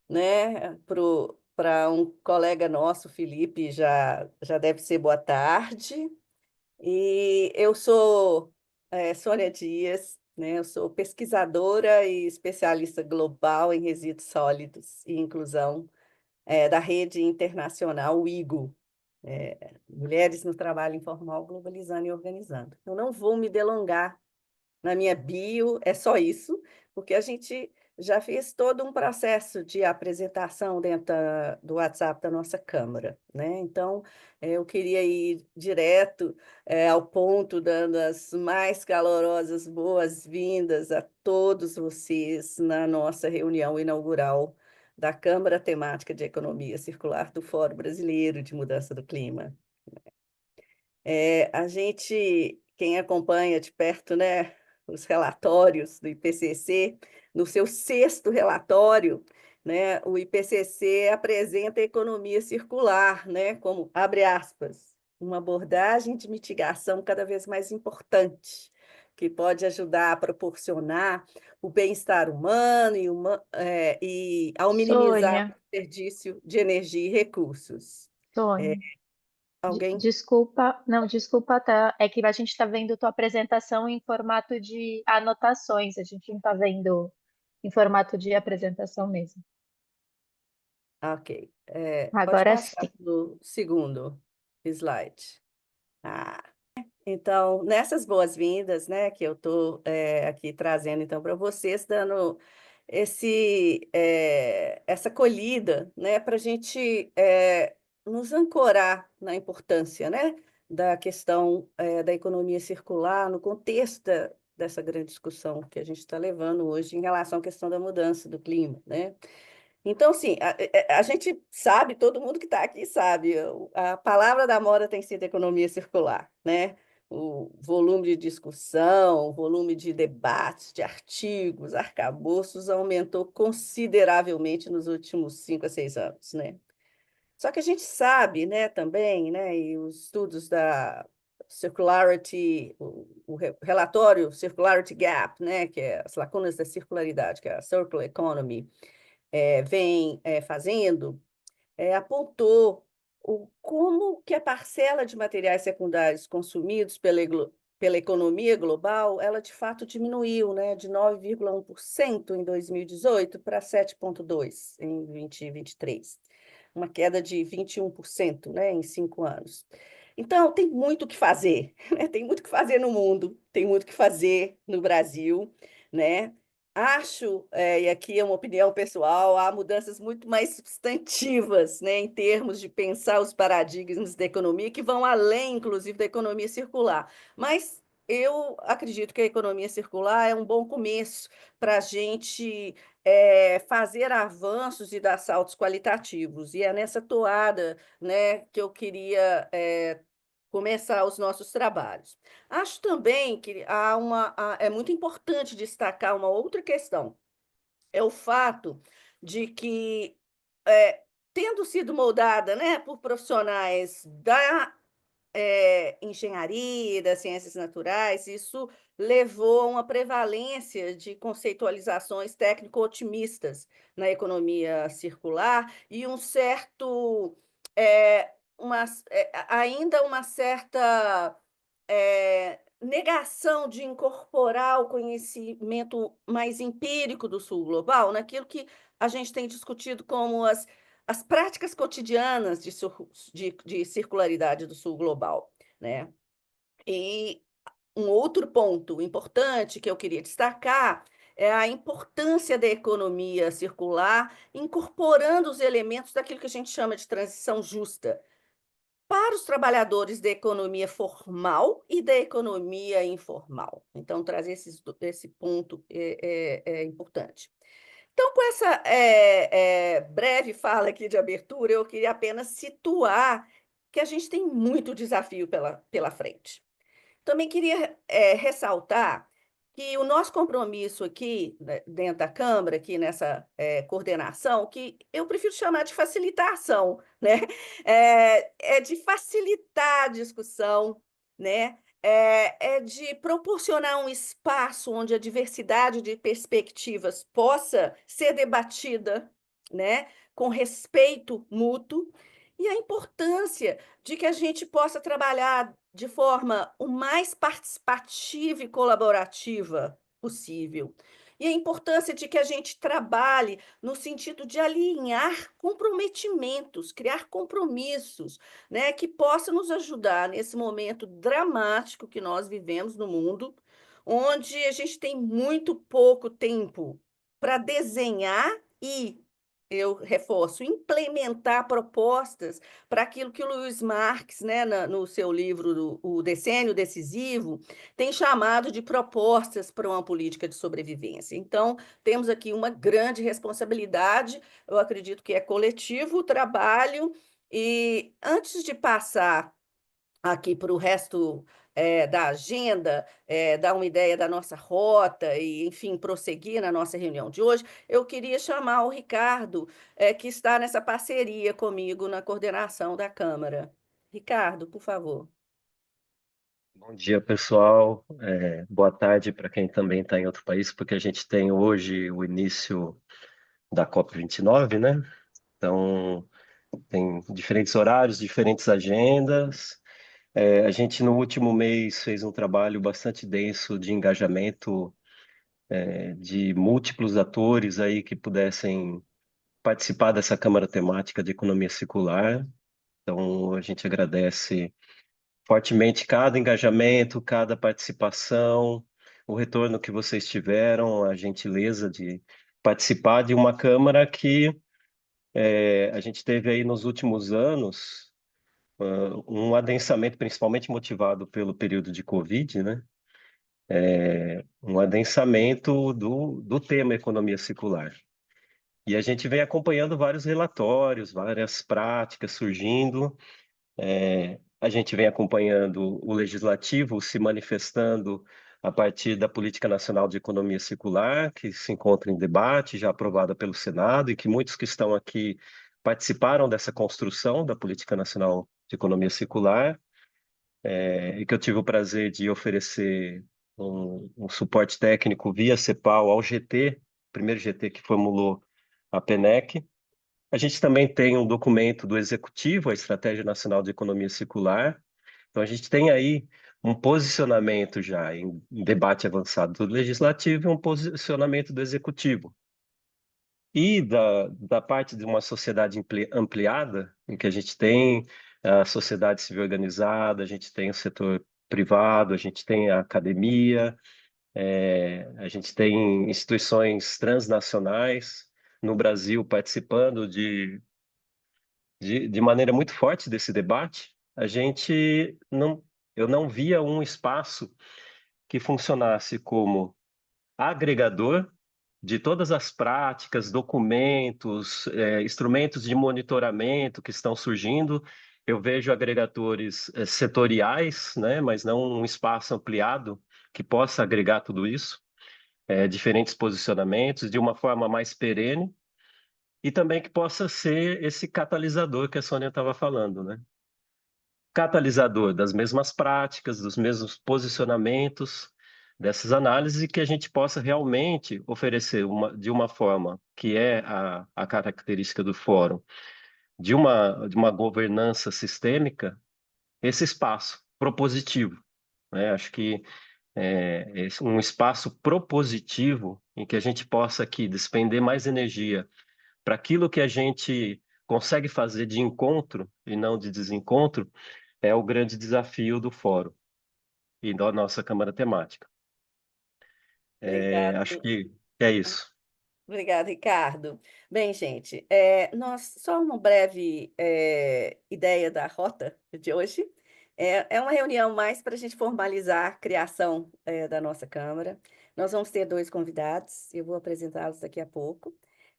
né? Para um colega nosso, Felipe, já deve ser boa tarde. E eu sou Sônia Dias, né? Eu sou pesquisadora e especialista global em resíduos sólidos e inclusão da rede internacional WIGO, Mulheres no Trabalho Informal Globalizando e Organizando. Eu não vou me delongar na minha bio, é só isso, porque a gente já fez todo um processo de apresentação dentro do WhatsApp da nossa Câmara, né? Então, eu queria ir direto, ao ponto, dando as mais calorosas boas-vindas a todos vocês na nossa reunião inaugural da Câmara Temática de Economia Circular do Fórum Brasileiro de Mudança do Clima. A gente, quem acompanha de perto, né, os relatórios do IPCC, no seu sexto relatório, né, o IPCC apresenta a economia circular, né, como, abre aspas, uma abordagem de mitigação cada vez mais importante, que pode ajudar a proporcionar o bem-estar humano e ao minimizar o Sônia, desperdício de energia e recursos. É, Sônia, alguém desculpa, não, desculpa, tá? É que a gente está vendo tua apresentação em formato de anotações, a gente não está vendo em formato de apresentação mesmo. Ok. Pode Agora passar sim. para o segundo slide. Ah, então, nessas boas-vindas, né, que eu estou aqui trazendo então para vocês, dando essa acolhida, né, para a gente nos ancorar na importância, né, da questão da economia circular no contexto dessa grande discussão que a gente está levando hoje em relação à questão da mudança do clima, né? Então, assim, a gente sabe, todo mundo que está aqui sabe, a palavra da moda tem sido economia circular, né? O volume de discussão, o volume de debates, de artigos, arcabouços aumentou consideravelmente nos últimos 5 a 6 anos, né? Só que a gente sabe, né, também, né, e os estudos da Circularity, o relatório Circularity Gap, né, que é as lacunas da circularidade, que é a Circular Economy, vem fazendo, apontou como que a parcela de materiais secundários consumidos pela economia global, ela de fato diminuiu, né, de 9,1% em 2018 para 7,2% em 2023, uma queda de 21%, né, em 5 anos. Então, tem muito o que fazer, né? Tem muito o que fazer no mundo, tem muito o que fazer no Brasil, né? Acho, e aqui é uma opinião pessoal, há mudanças muito mais substantivas, né, em termos de pensar os paradigmas da economia, que vão além, inclusive, da economia circular. Mas eu acredito que a economia circular é um bom começo para a gente fazer avanços e dar saltos qualitativos. E é nessa toada, né, que eu queria começar os nossos trabalhos. Acho também que é muito importante destacar uma outra questão, é o fato de que, tendo sido moldada, né, por profissionais da engenharia, das ciências naturais, isso levou a uma prevalência de conceitualizações técnico-otimistas na economia circular e um certo, ainda uma certa negação de incorporar o conhecimento mais empírico do Sul Global naquilo que a gente tem discutido como as práticas cotidianas de circularidade do Sul Global, né? E um outro ponto importante que eu queria destacar é a importância da economia circular, incorporando os elementos daquilo que a gente chama de transição justa, para os trabalhadores da economia formal e da economia informal. Então, trazer esse ponto é importante. Então, com essa breve fala aqui de abertura, eu queria apenas situar que a gente tem muito desafio pela frente. Também queria ressaltar que o nosso compromisso aqui, né, dentro da Câmara, aqui nessa coordenação, que eu prefiro chamar de facilitação, né? É de facilitar a discussão, né? É de proporcionar um espaço onde a diversidade de perspectivas possa ser debatida, né, com respeito mútuo, e a importância de que a gente possa trabalhar de forma o mais participativa e colaborativa possível. E a importância de que a gente trabalhe no sentido de alinhar comprometimentos, criar compromissos, né, que possa nos ajudar nesse momento dramático que nós vivemos no mundo, onde a gente tem muito pouco tempo para desenhar e, eu reforço, implementar propostas para aquilo que o Luiz Marx, né, no seu livro O Decênio Decisivo, tem chamado de propostas para uma política de sobrevivência. Então, temos aqui uma grande responsabilidade, eu acredito que é coletivo o trabalho, e antes de passar aqui para o resto, da agenda, dar uma ideia da nossa rota e, enfim, prosseguir na nossa reunião de hoje, eu queria chamar o Ricardo, que está nessa parceria comigo na coordenação da Câmara. Ricardo, por favor. Bom dia, pessoal. Boa tarde para quem também está em outro país, porque a gente tem hoje o início da COP29, né? Então, tem diferentes horários, diferentes agendas. A gente, no último mês, fez um trabalho bastante denso de engajamento, de múltiplos atores aí que pudessem participar dessa Câmara Temática de Economia Circular. Então, a gente agradece fortemente cada engajamento, cada participação, o retorno que vocês tiveram, a gentileza de participar de uma Câmara que a gente teve aí nos últimos anos um adensamento, principalmente motivado pelo período de Covid, né? Um adensamento do tema economia circular. E a gente vem acompanhando vários relatórios, várias práticas surgindo. A gente vem acompanhando o legislativo se manifestando a partir da Política Nacional de Economia Circular, que se encontra em debate, já aprovada pelo Senado, e que muitos que estão aqui participaram dessa construção da Política Nacional de Economia Circular, e que eu tive o prazer de oferecer um suporte técnico via CEPAL ao GT, primeiro GT que formulou a PNEC. A gente também tem um documento do Executivo, a Estratégia Nacional de Economia Circular. Então, a gente tem aí um posicionamento já em debate avançado do Legislativo e um posicionamento do Executivo. E da parte de uma sociedade ampliada, em que a gente tem a sociedade civil organizada, a gente tem o setor privado, a gente tem a academia, a gente tem instituições transnacionais no Brasil participando de maneira muito forte desse debate, eu não via um espaço que funcionasse como agregador de todas as práticas, documentos, instrumentos de monitoramento que estão surgindo. Eu vejo agregadores setoriais, né, mas não um espaço ampliado que possa agregar tudo isso, diferentes posicionamentos de uma forma mais perene e também que possa ser esse catalisador que a Sônia estava falando, né? Catalisador das mesmas práticas, dos mesmos posicionamentos, dessas análises, e que a gente possa realmente oferecer de uma forma que é a característica do fórum, de uma governança sistêmica, esse espaço propositivo, né? Acho que um espaço propositivo em que a gente possa aqui despender mais energia para aquilo que a gente consegue fazer de encontro e não de desencontro, é o grande desafio do fórum e da nossa Câmara Temática. Acho Obrigado. que é isso. Obrigada, Ricardo. Bem, gente, só uma breve ideia da rota de hoje. É uma reunião mais para a gente formalizar a criação da nossa Câmara. Nós vamos ter dois convidados, eu vou apresentá-los daqui a pouco.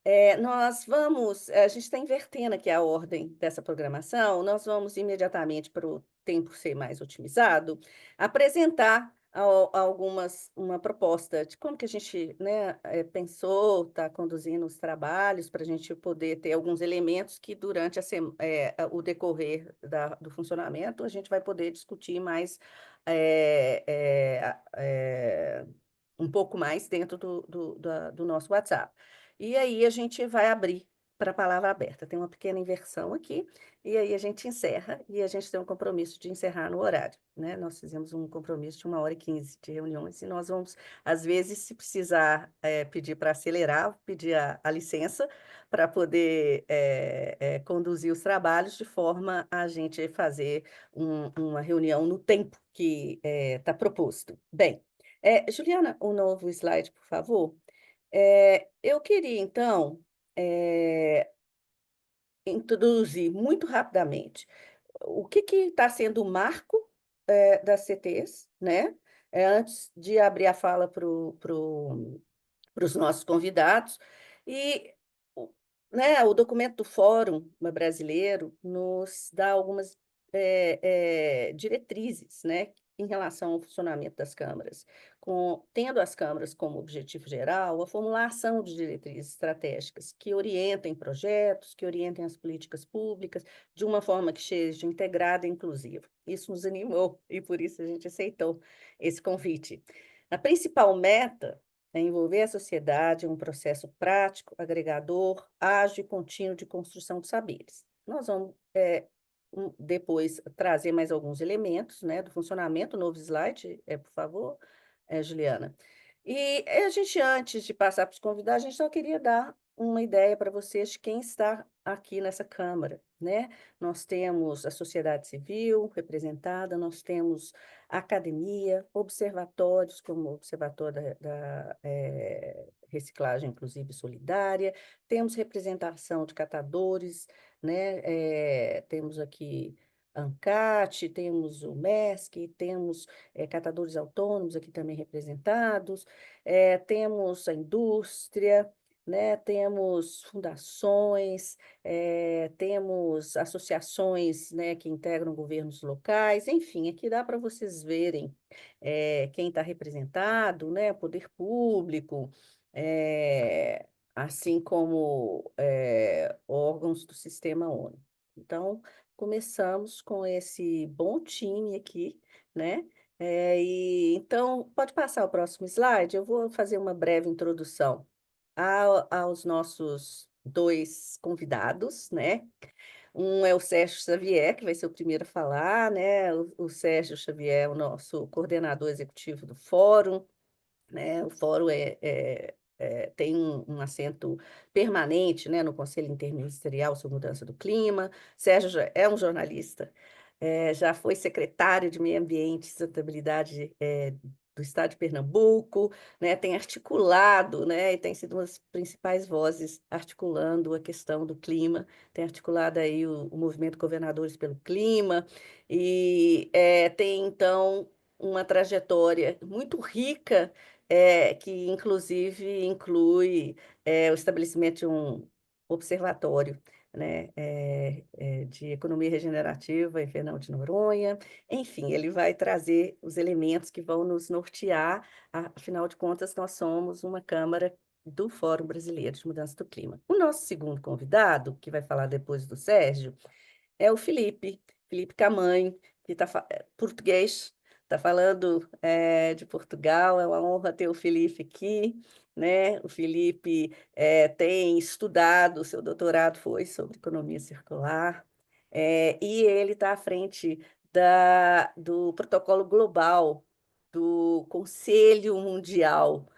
A gente está invertendo aqui a ordem dessa programação, nós vamos imediatamente para o tempo ser mais otimizado, apresentar uma proposta de como que a gente, né, pensou, está conduzindo os trabalhos para a gente poder ter alguns elementos que durante o decorrer do funcionamento a gente vai poder discutir mais é, é, é, um pouco mais dentro do nosso WhatsApp. E aí a gente vai abrir para a palavra aberta. Tem uma pequena inversão aqui, e aí a gente encerra, e a gente tem um compromisso de encerrar no horário, né? Nós fizemos um compromisso de 1h15 de reuniões, e nós vamos, às vezes, se precisar pedir para acelerar, pedir a licença para poder conduzir os trabalhos de forma a gente fazer uma reunião no tempo que está proposto. Bem, Juliana, um novo slide, por favor. Eu queria, então, introduzir muito rapidamente o que está sendo o marco das CTs, né? Antes de abrir a fala para os nossos convidados. E né, o documento do Fórum Brasileiro nos dá algumas diretrizes, né, em relação ao funcionamento das câmaras, tendo as câmaras como objetivo geral a formulação de diretrizes estratégicas que orientem projetos, que orientem as políticas públicas de uma forma que seja integrada e inclusiva. Isso nos animou e por isso a gente aceitou esse convite. A principal meta é envolver a sociedade em um processo prático, agregador, ágil e contínuo de construção de saberes. Nós vamos depois trazer mais alguns elementos, né, do funcionamento. Novo slide, por favor, Juliana. E a gente, antes de passar para os convidados, a gente só queria dar uma ideia para vocês de quem está aqui nessa Câmara, né? Nós temos a sociedade civil representada, nós temos a academia, observatórios, como o Observatório da Reciclagem Inclusiva e Solidária, temos representação de catadores, né? Temos aqui ANCAT, temos o MESC, temos catadores autônomos aqui também representados, temos a indústria, né? Temos fundações, temos associações, né, que integram governos locais, enfim, aqui dá para vocês verem quem está representado, né? Poder público, assim como órgãos do Sistema ONU. Então, começamos com esse bom time aqui, né? Então, pode passar o próximo slide, eu vou fazer uma breve introdução aos nossos dois convidados, né? Um é o Sérgio Xavier, que vai ser o primeiro a falar, né? O Sérgio Xavier é o nosso coordenador executivo do Fórum, né? O Fórum tem um assento permanente, né, no Conselho Interministerial sobre Mudança do Clima. Sérgio é um jornalista, já foi secretário de Meio Ambiente e Sustentabilidade do Estado de Pernambuco, né, tem articulado, né, e tem sido uma das principais vozes articulando a questão do clima, tem articulado aí o movimento Governadores pelo Clima, e tem, então, uma trajetória muito rica, que inclusive inclui o estabelecimento de um observatório, né, de economia regenerativa em Fernão de Noronha. Enfim, ele vai trazer os elementos que vão nos nortear, afinal de contas, nós somos uma Câmara do Fórum Brasileiro de Mudança do Clima. O nosso segundo convidado, que vai falar depois do Sérgio, é o Felipe Camanho, que português, está falando de Portugal. É uma honra ter o Felipe aqui, né? O Felipe tem estudado, seu doutorado foi sobre economia circular, e ele está à frente do protocolo global do Conselho Mundial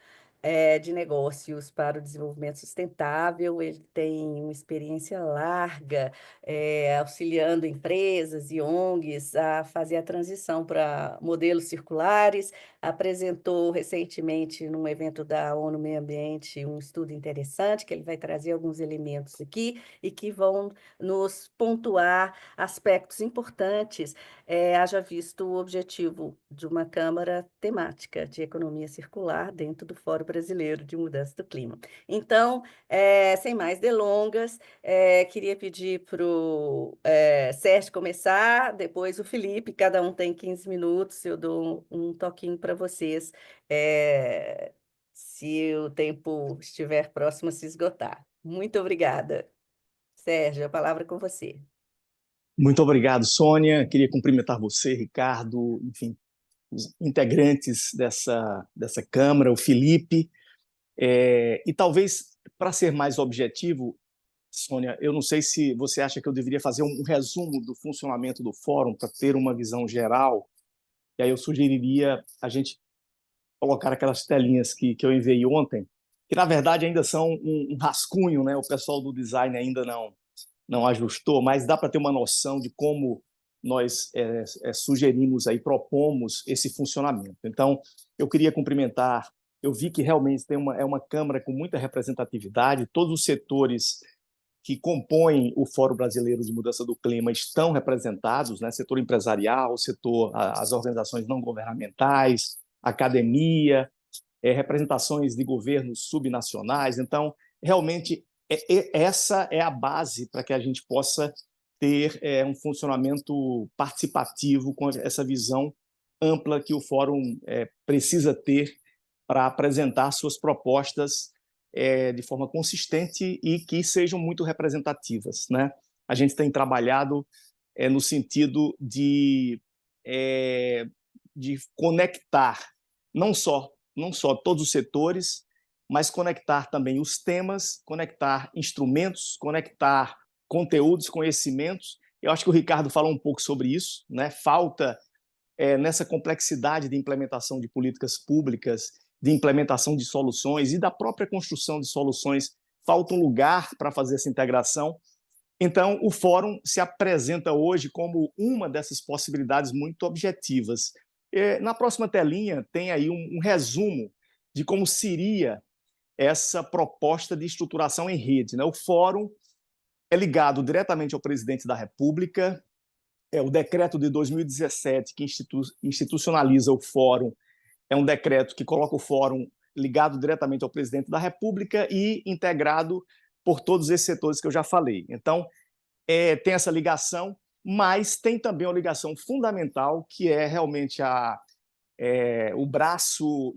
de Negócios para o Desenvolvimento Sustentável. Ele tem uma experiência larga, auxiliando empresas e ONGs a fazer a transição para modelos circulares. Apresentou recentemente, num evento da ONU Meio Ambiente, um estudo interessante, que ele vai trazer alguns elementos aqui e que vão nos pontuar aspectos importantes, haja visto o objetivo de uma Câmara temática de economia circular dentro do Fórum Brasileiro de Mudança do Clima. Então, sem mais delongas, queria pedir para o Sérgio começar, depois o Felipe, cada um tem 15 minutos, eu dou um toquinho para vocês, se o tempo estiver próximo a se esgotar. Muito obrigada. Sérgio, a palavra é com você. Muito obrigado, Sônia. Queria cumprimentar você, Ricardo, enfim, os integrantes dessa Câmara, o Felipe. E talvez, para ser mais objetivo, Sônia, eu não sei se você acha que eu deveria fazer um resumo do funcionamento do fórum para ter uma visão geral, e aí eu sugeriria a gente colocar aquelas telinhas que eu enviei ontem, que na verdade ainda são um rascunho, né? O pessoal do design ainda não ajustou, mas dá para ter uma noção de como nós sugerimos aí, propomos esse funcionamento. Então, eu queria cumprimentar, eu vi que realmente é uma Câmara com muita representatividade, todos os setores que compõem o Fórum Brasileiro de Mudança do Clima estão representados, né? Setor empresarial, as organizações não governamentais, academia, representações de governos subnacionais. Então, realmente, essa é a base para que a gente possa ter um funcionamento participativo com essa visão ampla que o Fórum precisa ter para apresentar suas propostas de forma consistente e que sejam muito representativas, né? A gente tem trabalhado no sentido de conectar não só todos os setores, mas conectar também os temas, conectar instrumentos, conectar conteúdos, conhecimentos. Eu acho que o Ricardo falou um pouco sobre isso, né? Falta nessa complexidade de implementação de políticas públicas, de implementação de soluções e da própria construção de soluções, falta um lugar para fazer essa integração. Então, o Fórum se apresenta hoje como uma dessas possibilidades muito objetivas. Na próxima telinha tem aí um resumo de como seria essa proposta de estruturação em rede, né? O Fórum é ligado diretamente ao presidente da República, o decreto de 2017 que institucionaliza o Fórum é um decreto que coloca o Fórum ligado diretamente ao presidente da República e integrado por todos esses setores que eu já falei. Então, tem essa ligação, mas tem também uma ligação fundamental, que é realmente o braço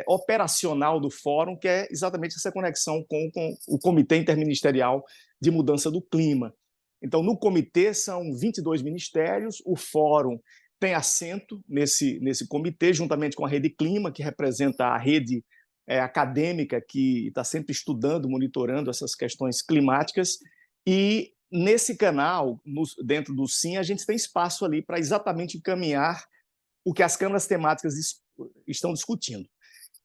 operacional do Fórum, que é exatamente essa conexão com o Comitê Interministerial de Mudança do Clima. Então, no comitê são 22 ministérios, o Fórum tem assento nesse comitê, juntamente com a Rede Clima, que representa a rede acadêmica que está sempre estudando, monitorando essas questões climáticas. E nesse canal, dentro do SIM, a gente tem espaço ali para exatamente encaminhar o que as câmaras temáticas estão discutindo.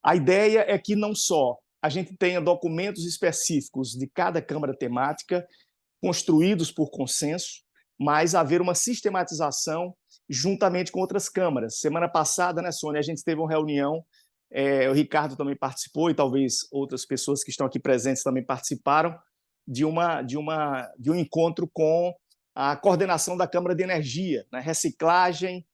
A ideia é que não só a gente tenha documentos específicos de cada câmara temática, construídos por consenso, mas haver uma sistematização juntamente com outras câmaras. Semana passada, né, Sônia, a gente teve uma reunião, o Ricardo também participou e talvez outras pessoas que estão aqui presentes também participaram de um encontro com a coordenação da Câmara de Energia, né? Reciclagem,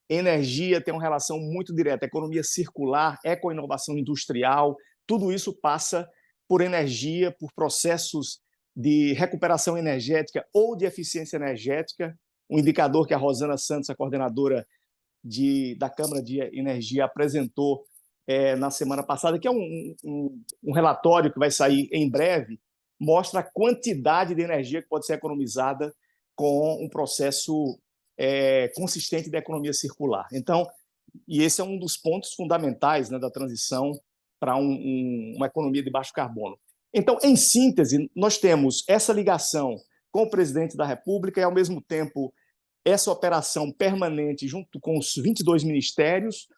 energia tem uma relação muito direta, economia circular, ecoinovação industrial, tudo isso passa por energia, por processos de recuperação energética ou de eficiência energética, um indicador que a Rosana Santos, a coordenadora da Câmara de Energia, apresentou na semana passada, que é um relatório que vai sair em breve, mostra a quantidade de energia que pode ser economizada com um processo consistente da economia circular. Então, e esse é um dos pontos fundamentais, né, da transição para uma economia de baixo carbono. Então, em síntese, nós temos essa ligação com o presidente da República e, ao mesmo tempo, essa operação permanente junto com os 22 ministérios.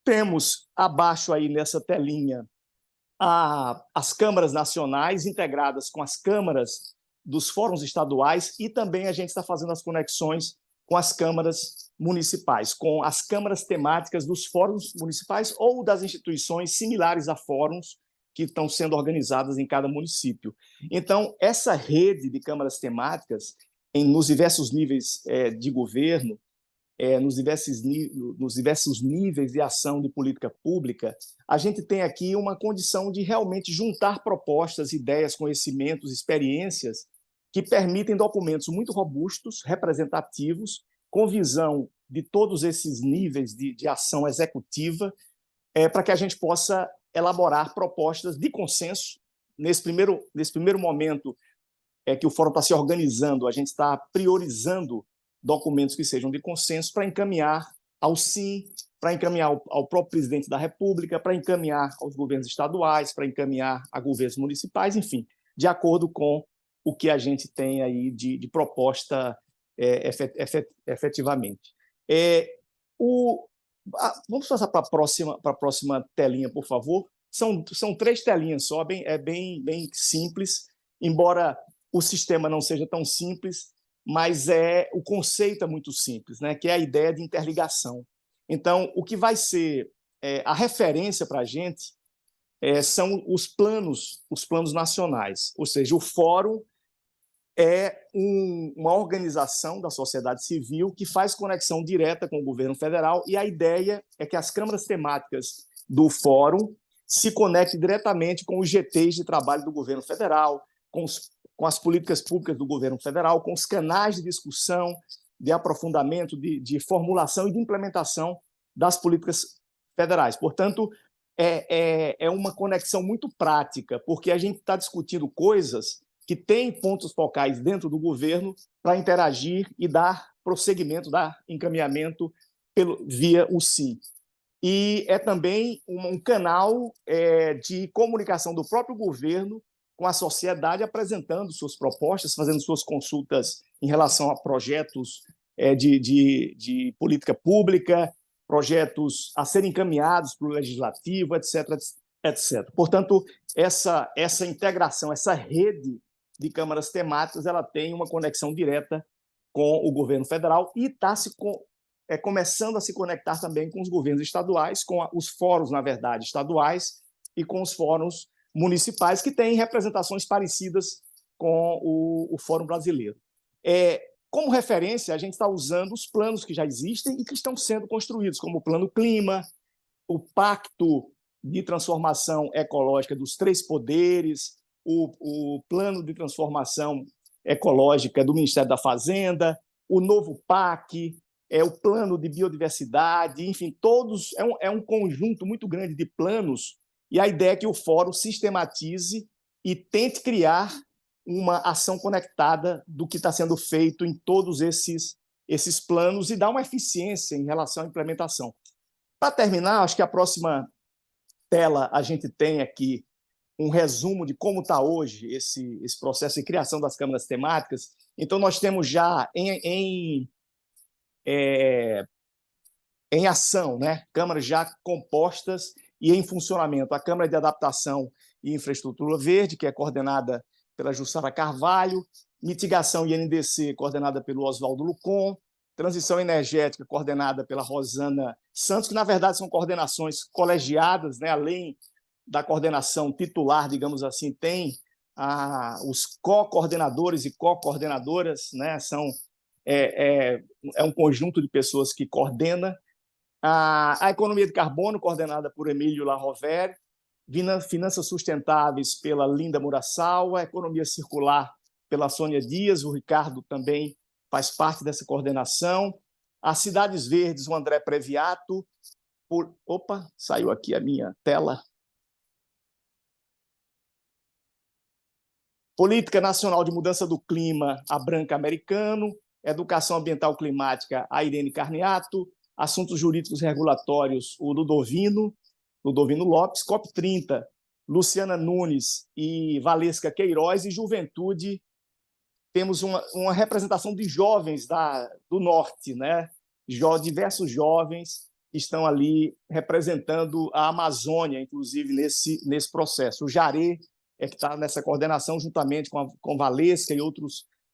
Temos abaixo aí nessa telinha as câmaras nacionais integradas com as câmaras dos fóruns estaduais e também a gente está fazendo as conexões com as câmaras municipais, com as câmaras temáticas dos fóruns municipais ou das instituições similares a fóruns que estão sendo organizadas em cada município. Então, essa rede de câmaras temáticas, nos diversos níveis de governo, nos diversos níveis de ação de política pública, a gente tem aqui uma condição de realmente juntar propostas, ideias, conhecimentos, experiências que permitem documentos muito robustos, representativos, com visão de todos esses níveis de ação executiva, para que a gente possa elaborar propostas de consenso. Nesse primeiro momento que o Fórum está se organizando, a gente está priorizando documentos que sejam de consenso para encaminhar ao SIM, para encaminhar ao próprio presidente da República, para encaminhar aos governos estaduais, para encaminhar a governos municipais, enfim, de acordo com o que a gente tem aí de proposta efetivamente. Vamos passar para a próxima telinha, por favor. São 3 telinhas só, bem simples, embora o sistema não seja tão simples, mas o conceito é muito simples, né? Que é a ideia de interligação. Então, o que vai ser a referência para a gente são os planos nacionais, ou seja, o Fórum é uma organização da sociedade civil que faz conexão direta com o governo federal, e a ideia é que as câmaras temáticas do Fórum se conectem diretamente com os GTs de trabalho do governo federal, com as políticas públicas do governo federal, com os canais de discussão, de aprofundamento, de formulação e de implementação das políticas federais. Portanto, é uma conexão muito prática, porque a gente está discutindo coisas que têm pontos focais dentro do governo para interagir e dar prosseguimento, dar encaminhamento via o SIM. E é também um canal de comunicação do próprio governo com a sociedade, apresentando suas propostas, fazendo suas consultas em relação a projetos de política pública, projetos a serem encaminhados para o legislativo, etc. Portanto, essa integração, essa rede de câmaras temáticas, ela tem uma conexão direta com o governo federal e está começando a se conectar também com os governos estaduais, com os fóruns, na verdade, estaduais, e com os fóruns municipais, que têm representações parecidas com o Fórum Brasileiro. Como referência, a gente está usando os planos que já existem e que estão sendo construídos, como o Plano Clima, o Pacto de Transformação Ecológica dos 3 Poderes, o Plano de Transformação Ecológica do Ministério da Fazenda, o novo PAC, o Plano de Biodiversidade, enfim, todos é um conjunto muito grande de planos, e a ideia é que o Fórum sistematize e tente criar uma ação conectada do que está sendo feito em todos esses planos e dar uma eficiência em relação à implementação. Para terminar, acho que a próxima tela a gente tem aqui um resumo de como está hoje esse processo de criação das câmaras temáticas. Então, nós temos já em ação, né? Câmaras já compostas e em funcionamento. A Câmara de Adaptação e Infraestrutura Verde, que é coordenada pela Jussara Carvalho, Mitigação e INDC, coordenada pelo Oswaldo Lucon, Transição Energética, coordenada pela Rosana Santos, que, na verdade, são coordenações colegiadas, né? Além da coordenação titular, digamos assim, tem os co-coordenadores e co-coordenadoras, né? Um conjunto de pessoas que coordena. A Economia de Carbono, coordenada por Emílio Larrovere, Finanças Sustentáveis pela Linda Muraçal, a Economia Circular pela Sônia Dias, o Ricardo também faz parte dessa coordenação, as Cidades Verdes, o André Previato, opa, saiu aqui a minha tela. Política Nacional de Mudança do Clima, a Branca Americano, Educação Ambiental Climática, a Irene Carniato, Assuntos Jurídicos Regulatórios, o Ludovino Lopes, COP30, Luciana Nunes e Valesca Queiroz, e Juventude, temos uma representação de jovens do Norte, né? Diversos jovens estão ali representando a Amazônia, inclusive, nesse processo. O Jaré que está nessa coordenação, juntamente com Valesca e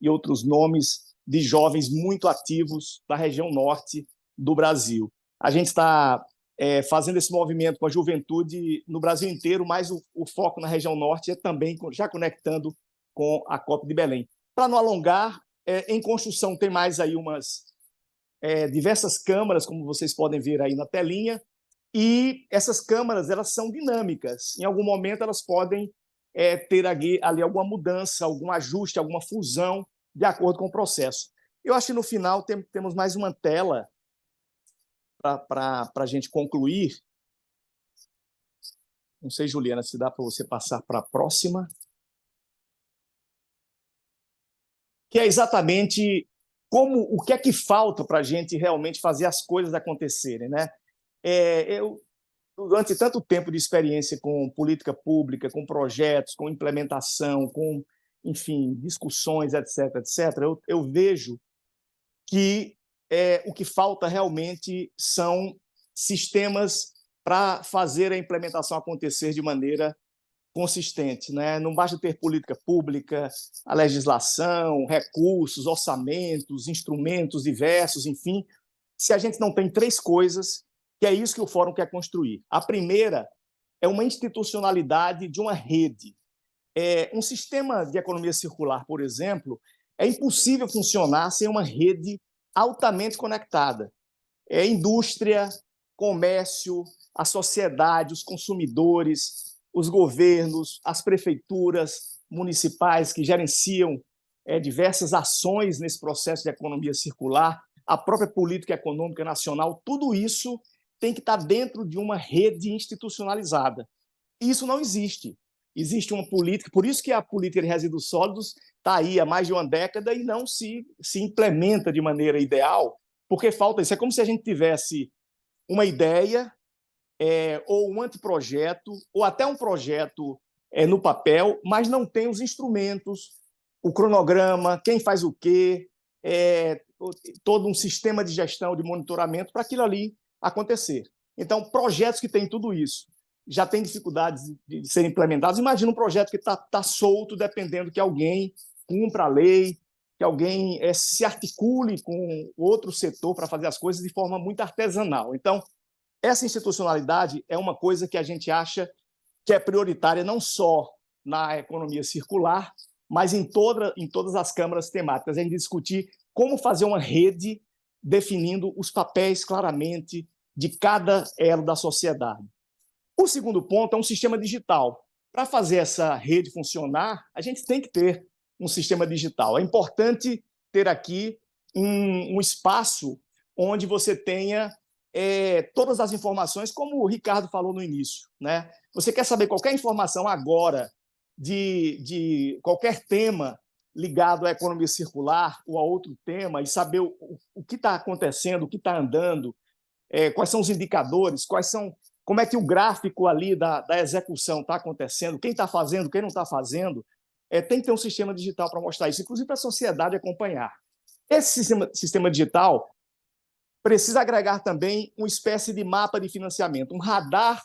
outros nomes de jovens muito ativos da região norte do Brasil. A gente está fazendo esse movimento com a juventude no Brasil inteiro, mas o foco na região norte é também já conectando com a COP de Belém. Para não alongar, em construção tem mais aí diversas câmaras, como vocês podem ver aí na telinha, e essas câmaras elas são dinâmicas. Em algum momento elas podem ter ali alguma mudança, algum ajuste, alguma fusão, de acordo com o processo. Eu acho que no final temos mais uma tela para a gente concluir. Não sei, Juliana, se dá para você passar para a próxima. Que é exatamente o que é que falta para a gente realmente fazer as coisas acontecerem, né? Eu, durante tanto tempo de experiência com política pública, com projetos, com implementação, com enfim, discussões, etc., eu vejo que o que falta realmente são sistemas para fazer a implementação acontecer de maneira consistente, né? Não basta ter política pública, a legislação, recursos, orçamentos, instrumentos diversos, enfim, se a gente não tem três coisas, que é isso que o Fórum quer construir. A primeira é uma institucionalidade de uma rede. Um sistema de economia circular, por exemplo, é impossível funcionar sem uma rede altamente conectada. Indústria, comércio, a sociedade, os consumidores, os governos, as prefeituras municipais que gerenciam diversas ações nesse processo de economia circular, a própria política econômica nacional, tudo isso tem que estar dentro de uma rede institucionalizada. E isso não existe. Existe uma política, por isso que a política de resíduos sólidos está aí há mais de uma década e não se implementa de maneira ideal, porque falta isso. É como se a gente tivesse uma ideia, ou um anteprojeto, ou até um projeto no papel, mas não tem os instrumentos, o cronograma, quem faz o quê, todo um sistema de gestão, de monitoramento para aquilo ali acontecer. Então, projetos que têm tudo isso já têm dificuldades de serem implementados. Imagina um projeto que está solto, dependendo que alguém cumpra a lei, que alguém se articule com outro setor para fazer as coisas de forma muito artesanal. Então, essa institucionalidade é uma coisa que a gente acha que é prioritária não só na economia circular, mas em todas as câmaras temáticas. A gente discutir como fazer uma rede definindo os papéis claramente de cada elo da sociedade. O segundo ponto é um sistema digital. Para fazer essa rede funcionar, a gente tem que ter um sistema digital. É importante ter aqui um espaço onde você tenha todas as informações, como o Ricardo falou no início, né? Você quer saber qualquer informação agora de qualquer tema ligado à economia circular ou a outro tema e saber o que está acontecendo, o que está andando, quais são os indicadores, como é que o gráfico ali da execução está acontecendo, quem está fazendo, quem não está fazendo, tem que ter um sistema digital para mostrar isso, inclusive para a sociedade acompanhar. Esse sistema digital precisa agregar também uma espécie de mapa de financiamento, um radar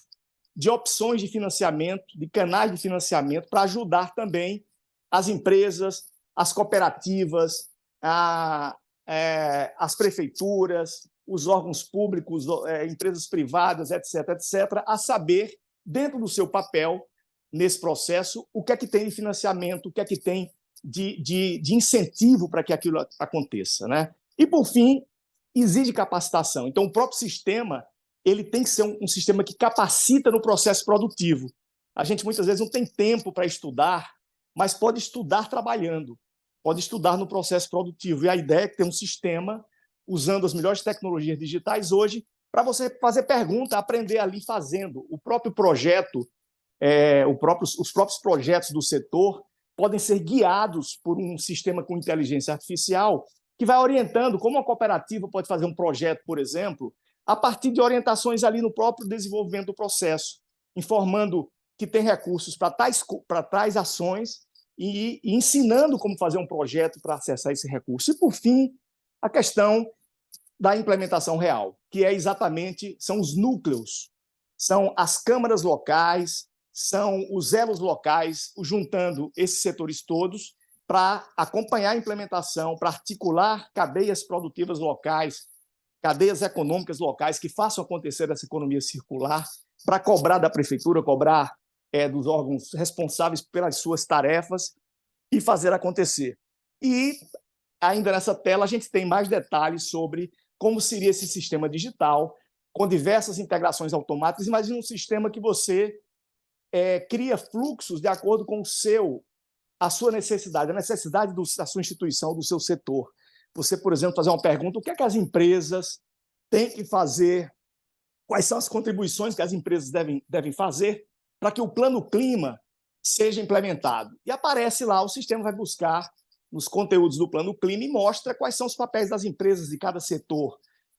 de opções de financiamento, de canais de financiamento, para ajudar também as empresas, as cooperativas, as prefeituras, os órgãos públicos, empresas privadas, etc., a saber, dentro do seu papel, nesse processo, o que é que tem de financiamento, o que é que tem de incentivo para que aquilo aconteça, né? E, por fim, exige capacitação. Então, o próprio sistema ele tem que ser um sistema que capacita no processo produtivo. A gente, muitas vezes, não tem tempo para estudar, mas pode estudar trabalhando, pode estudar no processo produtivo. E a ideia é que tem um sistema usando as melhores tecnologias digitais hoje para você fazer pergunta, aprender ali fazendo. O próprio projeto, os próprios projetos do setor podem ser guiados por um sistema com inteligência artificial que vai orientando como a cooperativa pode fazer um projeto, por exemplo, a partir de orientações ali no próprio desenvolvimento do processo, informando que tem recursos para tais ações e ensinando como fazer um projeto para acessar esse recurso. E, por fim, a questão da implementação real, que são os núcleos, são as câmaras locais, são os elos locais, juntando esses setores todos para acompanhar a implementação, para articular cadeias produtivas locais, cadeias econômicas locais que façam acontecer essa economia circular, para cobrar da prefeitura, cobrar dos órgãos responsáveis pelas suas tarefas e fazer acontecer. E, ainda nessa tela, a gente tem mais detalhes sobre como seria esse sistema digital, com diversas integrações automáticas. Imagina um sistema que você cria fluxos de acordo com a sua necessidade, a necessidade da sua instituição, do seu setor. Você, por exemplo, fazer uma pergunta: o que é que as empresas têm que fazer? Quais são as contribuições que as empresas devem fazer para que o plano clima seja implementado? E aparece lá, o sistema vai buscar nos conteúdos do plano clima e mostra quais são os papéis das empresas de cada setor,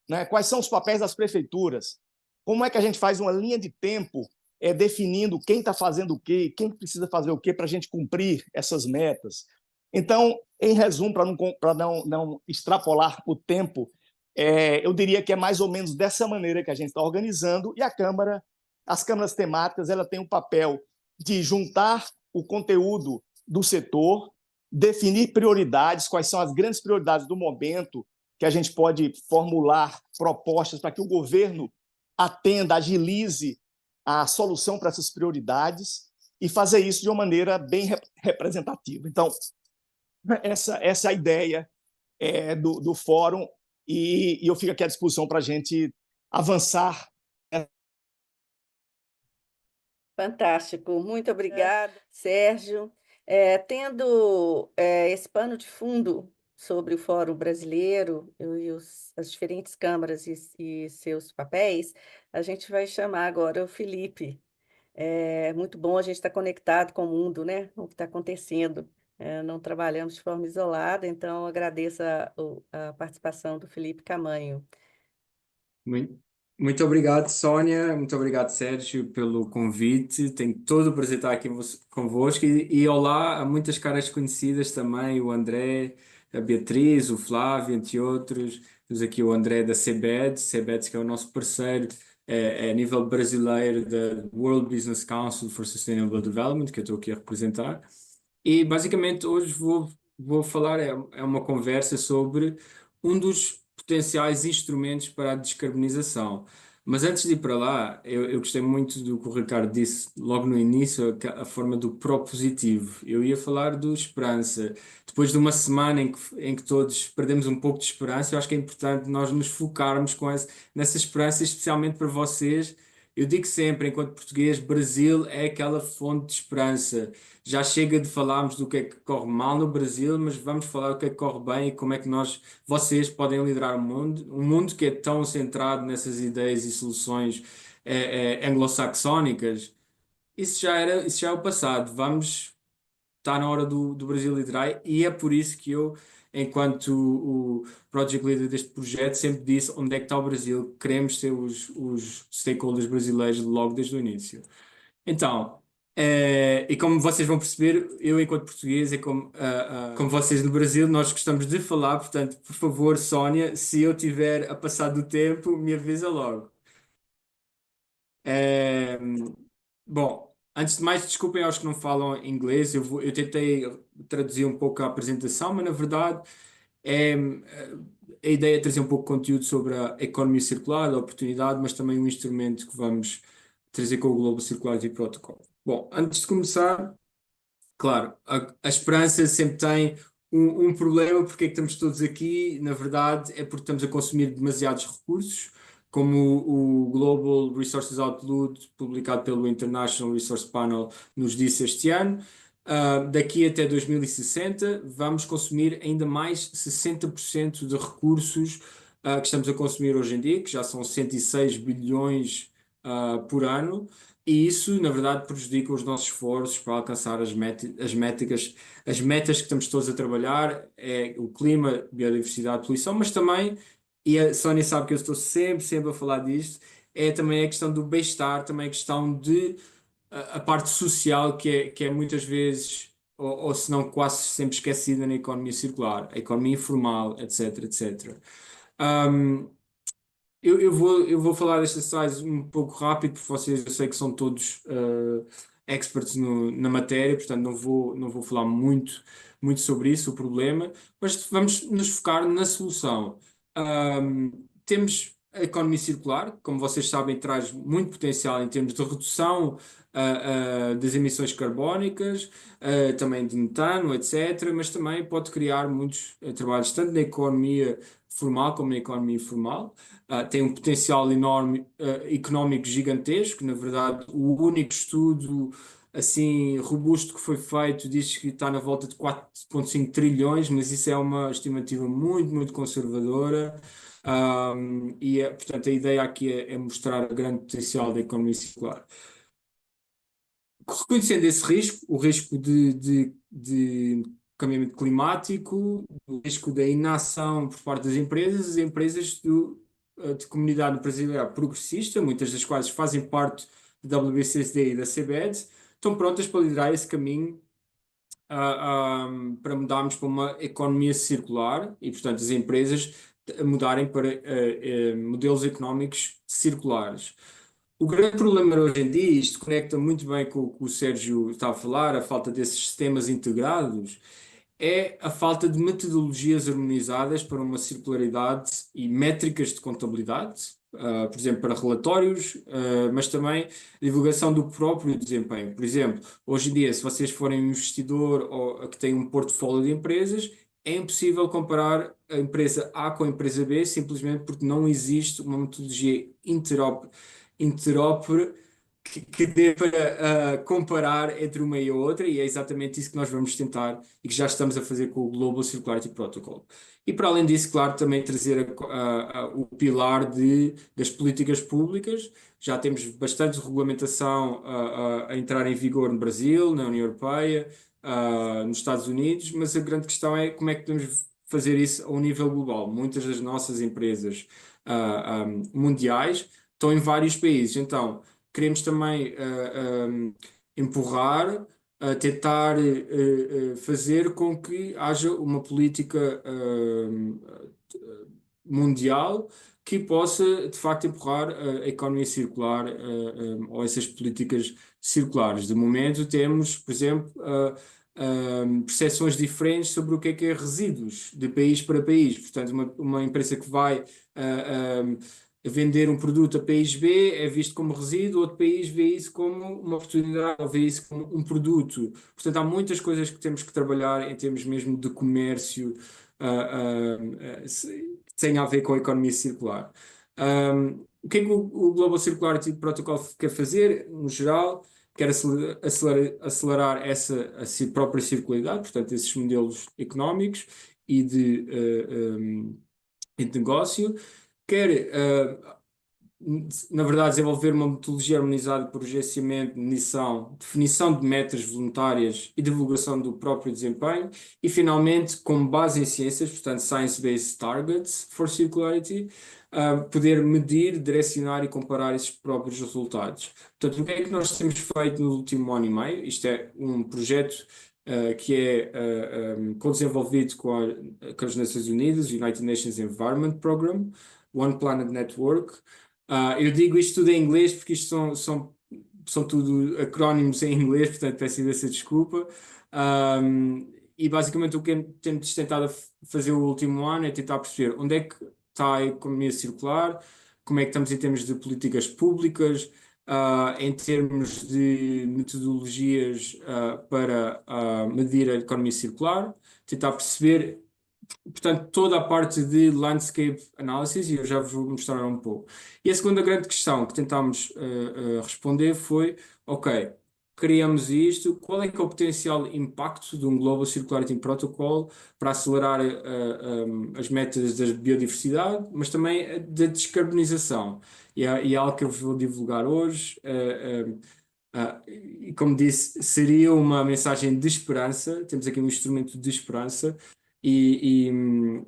né? Quais são os papéis das prefeituras, como é que a gente faz uma linha de tempo definindo quem está fazendo o quê, quem precisa fazer o quê para a gente cumprir essas metas. Então, em resumo, para não extrapolar o tempo, eu diria que é mais ou menos dessa maneira que a gente está organizando, e as câmaras temáticas, ela tem o papel de juntar o conteúdo do setor, definir prioridades, quais são as grandes prioridades do momento, que a gente pode formular propostas para que o governo atenda, agilize a solução para essas prioridades e fazer isso de uma maneira bem representativa. Então, essa é a ideia do fórum, e eu fico aqui à disposição para a gente avançar. Fantástico, muito obrigada, Sérgio. Tendo esse pano de fundo sobre o Fórum Brasileiro e as diferentes câmaras e seus papéis, a gente vai chamar agora o Felipe. É muito bom a gente estar conectado com o mundo, né? O que está acontecendo. Não trabalhamos de forma isolada, então agradeço a participação do Felipe Camanho. Muito, muito obrigado, Sónia. Muito obrigado, Sérgio, pelo convite. Tenho todo o prazer de estar aqui convosco. E olá a muitas caras conhecidas também, o André, a Beatriz, o Flávio, entre outros. Temos aqui o André da CBEDS, que é o nosso parceiro a nível brasileiro da World Business Council for Sustainable Development, que eu estou aqui a representar. E basicamente hoje vou falar, é uma conversa sobre um dos potenciais instrumentos para a descarbonização. Mas antes de ir para lá, eu gostei muito do que o Ricardo disse logo no início, a forma do propositivo. Eu ia falar do esperança. Depois de uma semana em que todos perdemos um pouco de esperança, eu acho que é importante nós nos focarmos nessa esperança, especialmente para vocês. Eu digo sempre, enquanto português, Brasil é aquela fonte de esperança. Já chega de falarmos do que é que corre mal no Brasil, mas vamos falar do que é que corre bem e como é que vocês podem liderar o mundo. Um mundo que é tão centrado nessas ideias e soluções anglo-saxónicas. Isso já é o passado. Está na hora do Brasil liderar, e é por isso que eu, enquanto o project leader deste projeto, sempre disse onde é que está o Brasil. Queremos ser os stakeholders brasileiros logo desde o início. Então, e como vocês vão perceber, eu, enquanto português, como vocês no Brasil, nós gostamos de falar. Portanto, por favor, Sónia, se eu tiver a passar do tempo, me avisa logo. Bom, antes de mais, desculpem aos que não falam inglês. Eu tentei traduzir um pouco a apresentação, mas na verdade a ideia é trazer um pouco de conteúdo sobre a economia circular, a oportunidade, mas também um instrumento que vamos trazer com o Global Circularity Protocol. Bom, antes de começar, claro, a esperança sempre tem um problema. Porque é que estamos todos aqui? Na verdade, é porque estamos a consumir demasiados recursos, como o Global Resources Outlook, publicado pelo International Resource Panel, nos disse este ano. Daqui até 2060, vamos consumir ainda mais 60% de recursos que estamos a consumir hoje em dia, que já são 106 bilhões por ano. E isso, na verdade, prejudica os nossos esforços para alcançar as metas que estamos todos a trabalhar: o clima, biodiversidade, poluição, mas também, e a Sónia sabe que eu estou sempre a falar disto, é também a questão do bem-estar, também a questão de a parte social, que é muitas vezes, ou se não quase sempre esquecida na economia circular, a economia informal, etc, etc. Eu vou falar destas slides um pouco rápido, porque eu sei que são todos experts na matéria, portanto não vou falar muito sobre isso, o problema, mas vamos nos focar na solução. Temos a economia circular, que, como vocês sabem, traz muito potencial em termos de redução das emissões carbónicas, também de metano, etc., mas também pode criar muitos trabalhos, tanto na economia formal como na economia informal. Tem um potencial enorme, económico gigantesco. Na verdade, o único estudo assim robusto que foi feito diz que está na volta de 4,5 trilhões, mas isso é uma estimativa muito conservadora. Portanto, a ideia aqui é mostrar o grande potencial da economia circular. Reconhecendo esse risco, o risco de cambiamento climático, o risco da inação por parte das empresas, as empresas de comunidade brasileira progressista, muitas das quais fazem parte da WBCSD e da CBED estão prontas para liderar esse caminho para mudarmos para uma economia circular e, portanto, as empresas mudarem para modelos económicos circulares. O grande problema hoje em dia, e isto conecta muito bem com o que o Sérgio está a falar, a falta desses sistemas integrados, é a falta de metodologias harmonizadas para uma circularidade e métricas de contabilidade, por exemplo, para relatórios, mas também divulgação do próprio desempenho. Por exemplo, hoje em dia, se vocês forem um investidor ou que tem um portfólio de empresas, é impossível comparar a empresa A com a empresa B, simplesmente porque não existe uma metodologia interópera que dê para comparar entre uma e a outra, e é exatamente isso que nós vamos tentar e que já estamos a fazer com o Global Circularity Protocol. E para além disso, claro, também trazer o pilar das políticas públicas. Já temos bastante regulamentação a entrar em vigor no Brasil, na União Europeia, nos Estados Unidos, mas a grande questão é como é que podemos fazer isso a um nível global. Muitas das nossas empresas mundiais estão em vários países, então queremos também empurrar, tentar fazer com que haja uma política mundial que possa, de facto, empurrar a economia circular ou essas políticas circulares. De momento, temos, por exemplo, percepções diferentes sobre o que é resíduos de país para país. Portanto, uma empresa que vai vender um produto a país B é visto como resíduo, outro país vê isso como uma oportunidade, ou vê isso como um produto. Portanto, há muitas coisas que temos que trabalhar em termos mesmo de comércio que têm a ver com a economia circular. O que é que o Global Circularity Protocol quer fazer, no geral? Quer acelerar a própria circularidade, portanto, esses modelos económicos e de negócio. Quer, na verdade, desenvolver uma metodologia harmonizada por gerenciamento, medição, definição de metas voluntárias e divulgação do próprio desempenho. E, finalmente, com base em ciências, portanto, Science-Based Targets for Circularity, poder medir, direcionar e comparar esses próprios resultados. Portanto, o que é que nós temos feito no último ano e meio? Isto é um projeto que é co-desenvolvido com as Nações Unidas, United Nations Environment Program, One Planet Network. Eu digo isto tudo em inglês porque isto são tudo acrónimos em inglês, portanto peço imensa desculpa. E basicamente o que temos tentado fazer o último ano é tentar perceber onde é que está a economia circular, como é que estamos em termos de políticas públicas, em termos de metodologias para medir a economia circular, tentar perceber, portanto, toda a parte de landscape analysis, e eu já vos vou mostrar um pouco. E a segunda grande questão que tentámos responder foi, ok, criamos isto, qual é que é o potencial impacto de um Global Circularity Protocol para acelerar as metas da biodiversidade, mas também da descarbonização. E é algo que eu vou divulgar hoje. E como disse, seria uma mensagem de esperança, temos aqui um instrumento de esperança,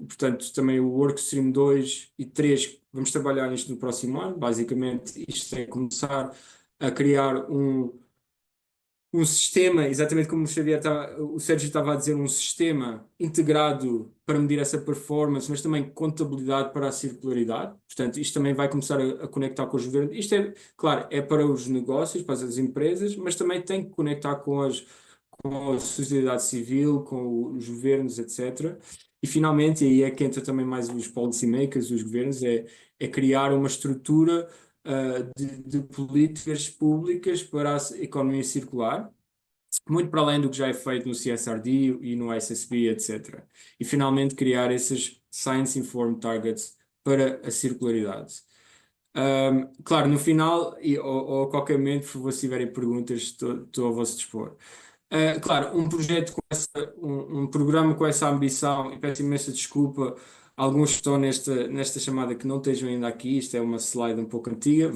portanto, também o Workstream 2 e 3, vamos trabalhar nisto no próximo ano. Basicamente, isto é começar a criar um sistema, exatamente como o Sérgio estava a dizer, um sistema integrado para medir essa performance, mas também contabilidade para a circularidade. Portanto, isto também vai começar a conectar com os governos. Isto é, claro, é para os negócios, para as empresas, mas também tem que conectar com a sociedade civil, com os governos, etc. E finalmente, e aí é que entra também mais os policymakers, os governos, é criar uma estrutura de políticas públicas para a economia circular, muito para além do que já é feito no CSRD e no ISSB, etc. E finalmente criar esses Science-Informed Targets para a circularidade. Claro, no final, ou a qualquer momento, por favor, se tiverem perguntas, estou ao vosso dispor. Claro, um projeto um programa com essa ambição, e peço imensa desculpa, alguns estão nesta chamada que não estejam ainda aqui, isto é uma slide um pouco antiga,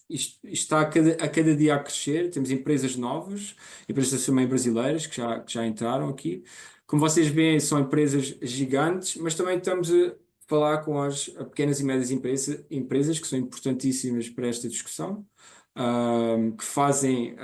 isto está a cada dia a crescer, temos empresas novas, empresas também brasileiras que já entraram aqui. Como vocês veem, são empresas gigantes, mas também estamos a falar com as pequenas e médias empresas que são importantíssimas para esta discussão. que fazem,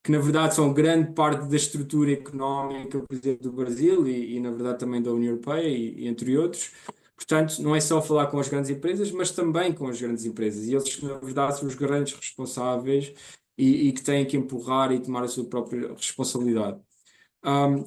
que na verdade são grande parte da estrutura económica, por exemplo, do Brasil e na verdade também da União Europeia e entre outros. Portanto, não é só falar com as grandes empresas, mas também com as grandes empresas. E eles, na verdade, são os grandes responsáveis e que têm que empurrar e tomar a sua própria responsabilidade.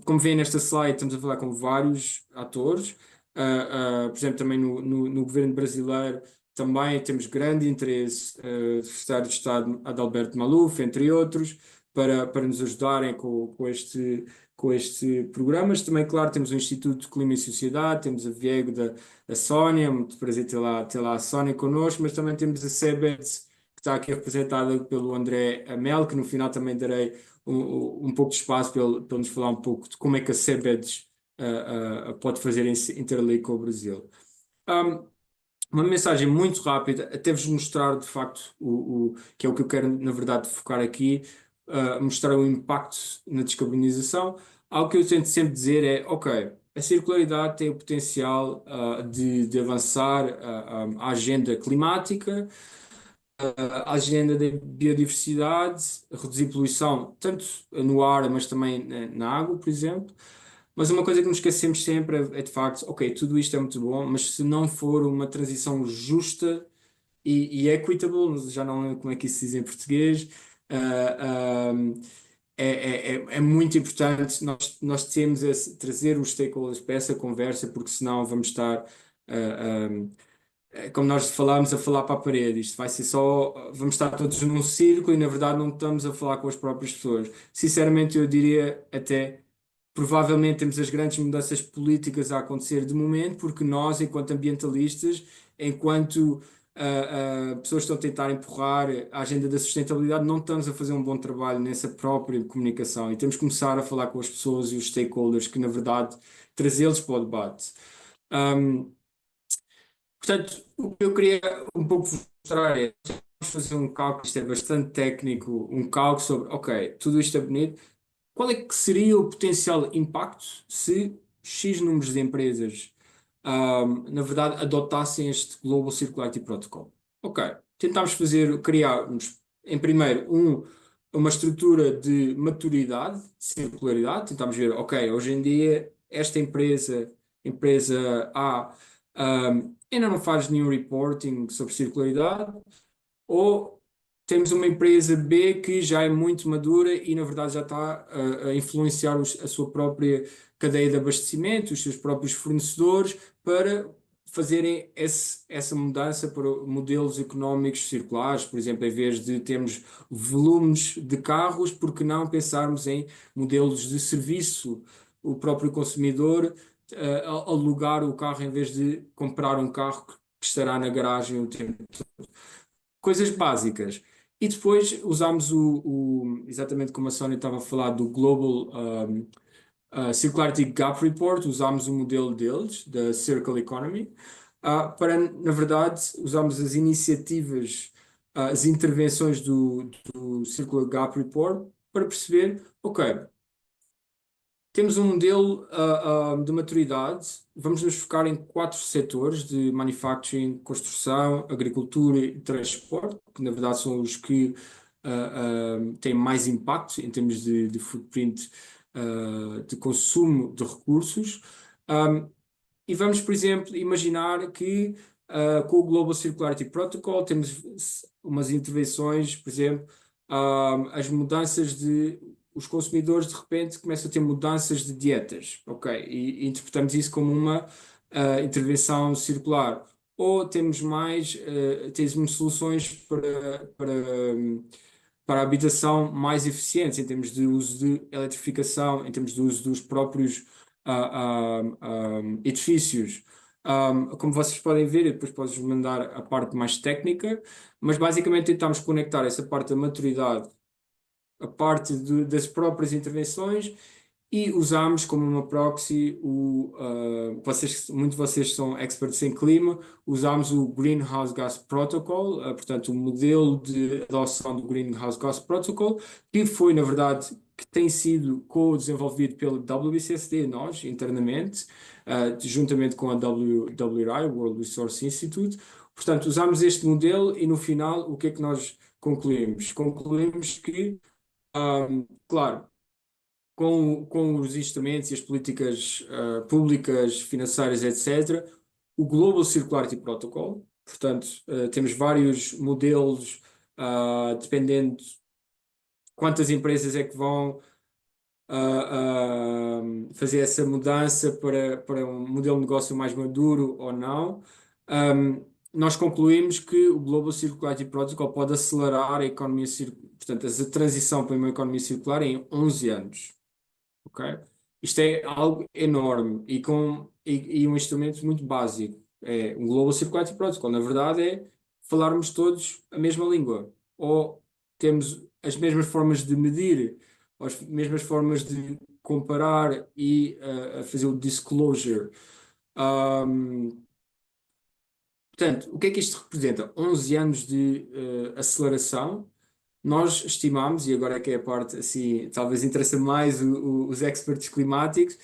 Como veem nesta slide, estamos a falar com vários atores. Por exemplo, também no governo brasileiro também temos grande interesse, o secretário de Estado Adalberto Maluf, entre outros, para nos ajudarem com este programa. Mas também, claro, temos o Instituto de Clima e Sociedade, temos a Viego da Sónia, muito prazer ter lá a Sónia connosco, mas também temos a CEBEDS, que está aqui representada pelo André Amel, que no final também darei um pouco de espaço para ele nos falar um pouco de como é que a CEBEDS pode fazer interlink com o Brasil. Uma mensagem muito rápida, até vos mostrar de facto que é o que eu quero, na verdade, focar aqui, mostrar o impacto na descarbonização. Algo que eu tento sempre dizer é, ok, a circularidade tem o potencial de avançar a agenda climática, a agenda da biodiversidade, reduzir poluição, tanto no ar, mas também na água, por exemplo. Mas uma coisa que nos esquecemos sempre é de facto, ok, tudo isto é muito bom, mas se não for uma transição justa e equitable, já não lembro como é que isso se diz em português, é muito importante nós temos a trazer os stakeholders para essa conversa, porque senão vamos estar, como nós falámos, a falar para a parede. Isto vai ser só, vamos estar todos num círculo e na verdade não estamos a falar com as próprias pessoas. Sinceramente, eu diria até. Provavelmente temos as grandes mudanças políticas a acontecer de momento, porque nós, enquanto ambientalistas, enquanto pessoas que estão a tentar empurrar a agenda da sustentabilidade, não estamos a fazer um bom trabalho nessa própria comunicação e temos que começar a falar com as pessoas e os stakeholders que, na verdade, trazê-los para o debate. Portanto, o que eu queria um pouco mostrar é vamos fazer um cálculo, isto é bastante técnico, um cálculo sobre, ok, tudo isto é bonito. Qual é que seria o potencial impacto se X números de empresas, na verdade, adotassem este Global Circularity Protocol? Ok, tentámos criar, em primeiro, uma estrutura de maturidade, de circularidade. Tentámos ver, ok, hoje em dia, esta empresa A, ainda não faz nenhum reporting sobre circularidade, ou temos uma empresa B que já é muito madura e, na verdade, já está a influenciar a sua própria cadeia de abastecimento, os seus próprios fornecedores, para fazerem essa mudança para modelos económicos circulares. Por exemplo, em vez de termos volumes de carros, por que não pensarmos em modelos de serviço? O próprio consumidor alugar o carro em vez de comprar um carro que estará na garagem o tempo todo. Coisas básicas. E depois usámos exatamente como a Sónia estava a falar, do Global Circularity Gap Report, usámos o modelo deles, da Circle Economy, para, na verdade, usámos as iniciativas, as intervenções do Circular Gap Report para perceber, ok, temos um modelo de maturidade, vamos nos focar em 4 setores de manufacturing, construção, agricultura e transporte, que na verdade são os que têm mais impacto em termos de footprint de consumo de recursos. E vamos, por exemplo, imaginar que com o Global Circularity Protocol temos umas intervenções, por exemplo, as mudanças os consumidores de repente começam a ter mudanças de dietas, ok? E interpretamos isso como uma intervenção circular. Ou temos temos soluções para a habitação mais eficientes, em termos de uso de eletrificação, em termos de uso dos próprios edifícios. Como vocês podem ver, eu depois posso mandar a parte mais técnica, mas basicamente tentamos conectar essa parte da maturidade, a parte das próprias intervenções, e usámos como uma proxy muitos de vocês são experts em clima, usámos o Greenhouse Gas Protocol, portanto o modelo de adoção do Greenhouse Gas Protocol, que foi, na verdade, que tem sido co-desenvolvido pelo WBCSD, nós, internamente, juntamente com a WRI, World Resource Institute. Portanto, usámos este modelo e no final o que é que nós concluímos? Concluímos que, claro, com os instrumentos e as políticas públicas, financeiras, etc., o Global Circularity Protocol, portanto, temos vários modelos, dependendo quantas empresas é que vão fazer essa mudança para um modelo de negócio mais maduro ou não. Nós concluímos que o Global Circularity Protocol pode acelerar a economia portanto, a transição para uma economia circular em 11 anos. Ok? Isto é algo enorme e um instrumento muito básico. É um Global Circularity Protocol. Na verdade, é falarmos todos a mesma língua. Ou temos as mesmas formas de medir, ou as mesmas formas de comparar e a fazer o disclosure. Portanto, o que é que isto representa? 11 anos de aceleração. Nós estimamos, e agora é que é a parte assim, talvez interessa mais os experts climáticos,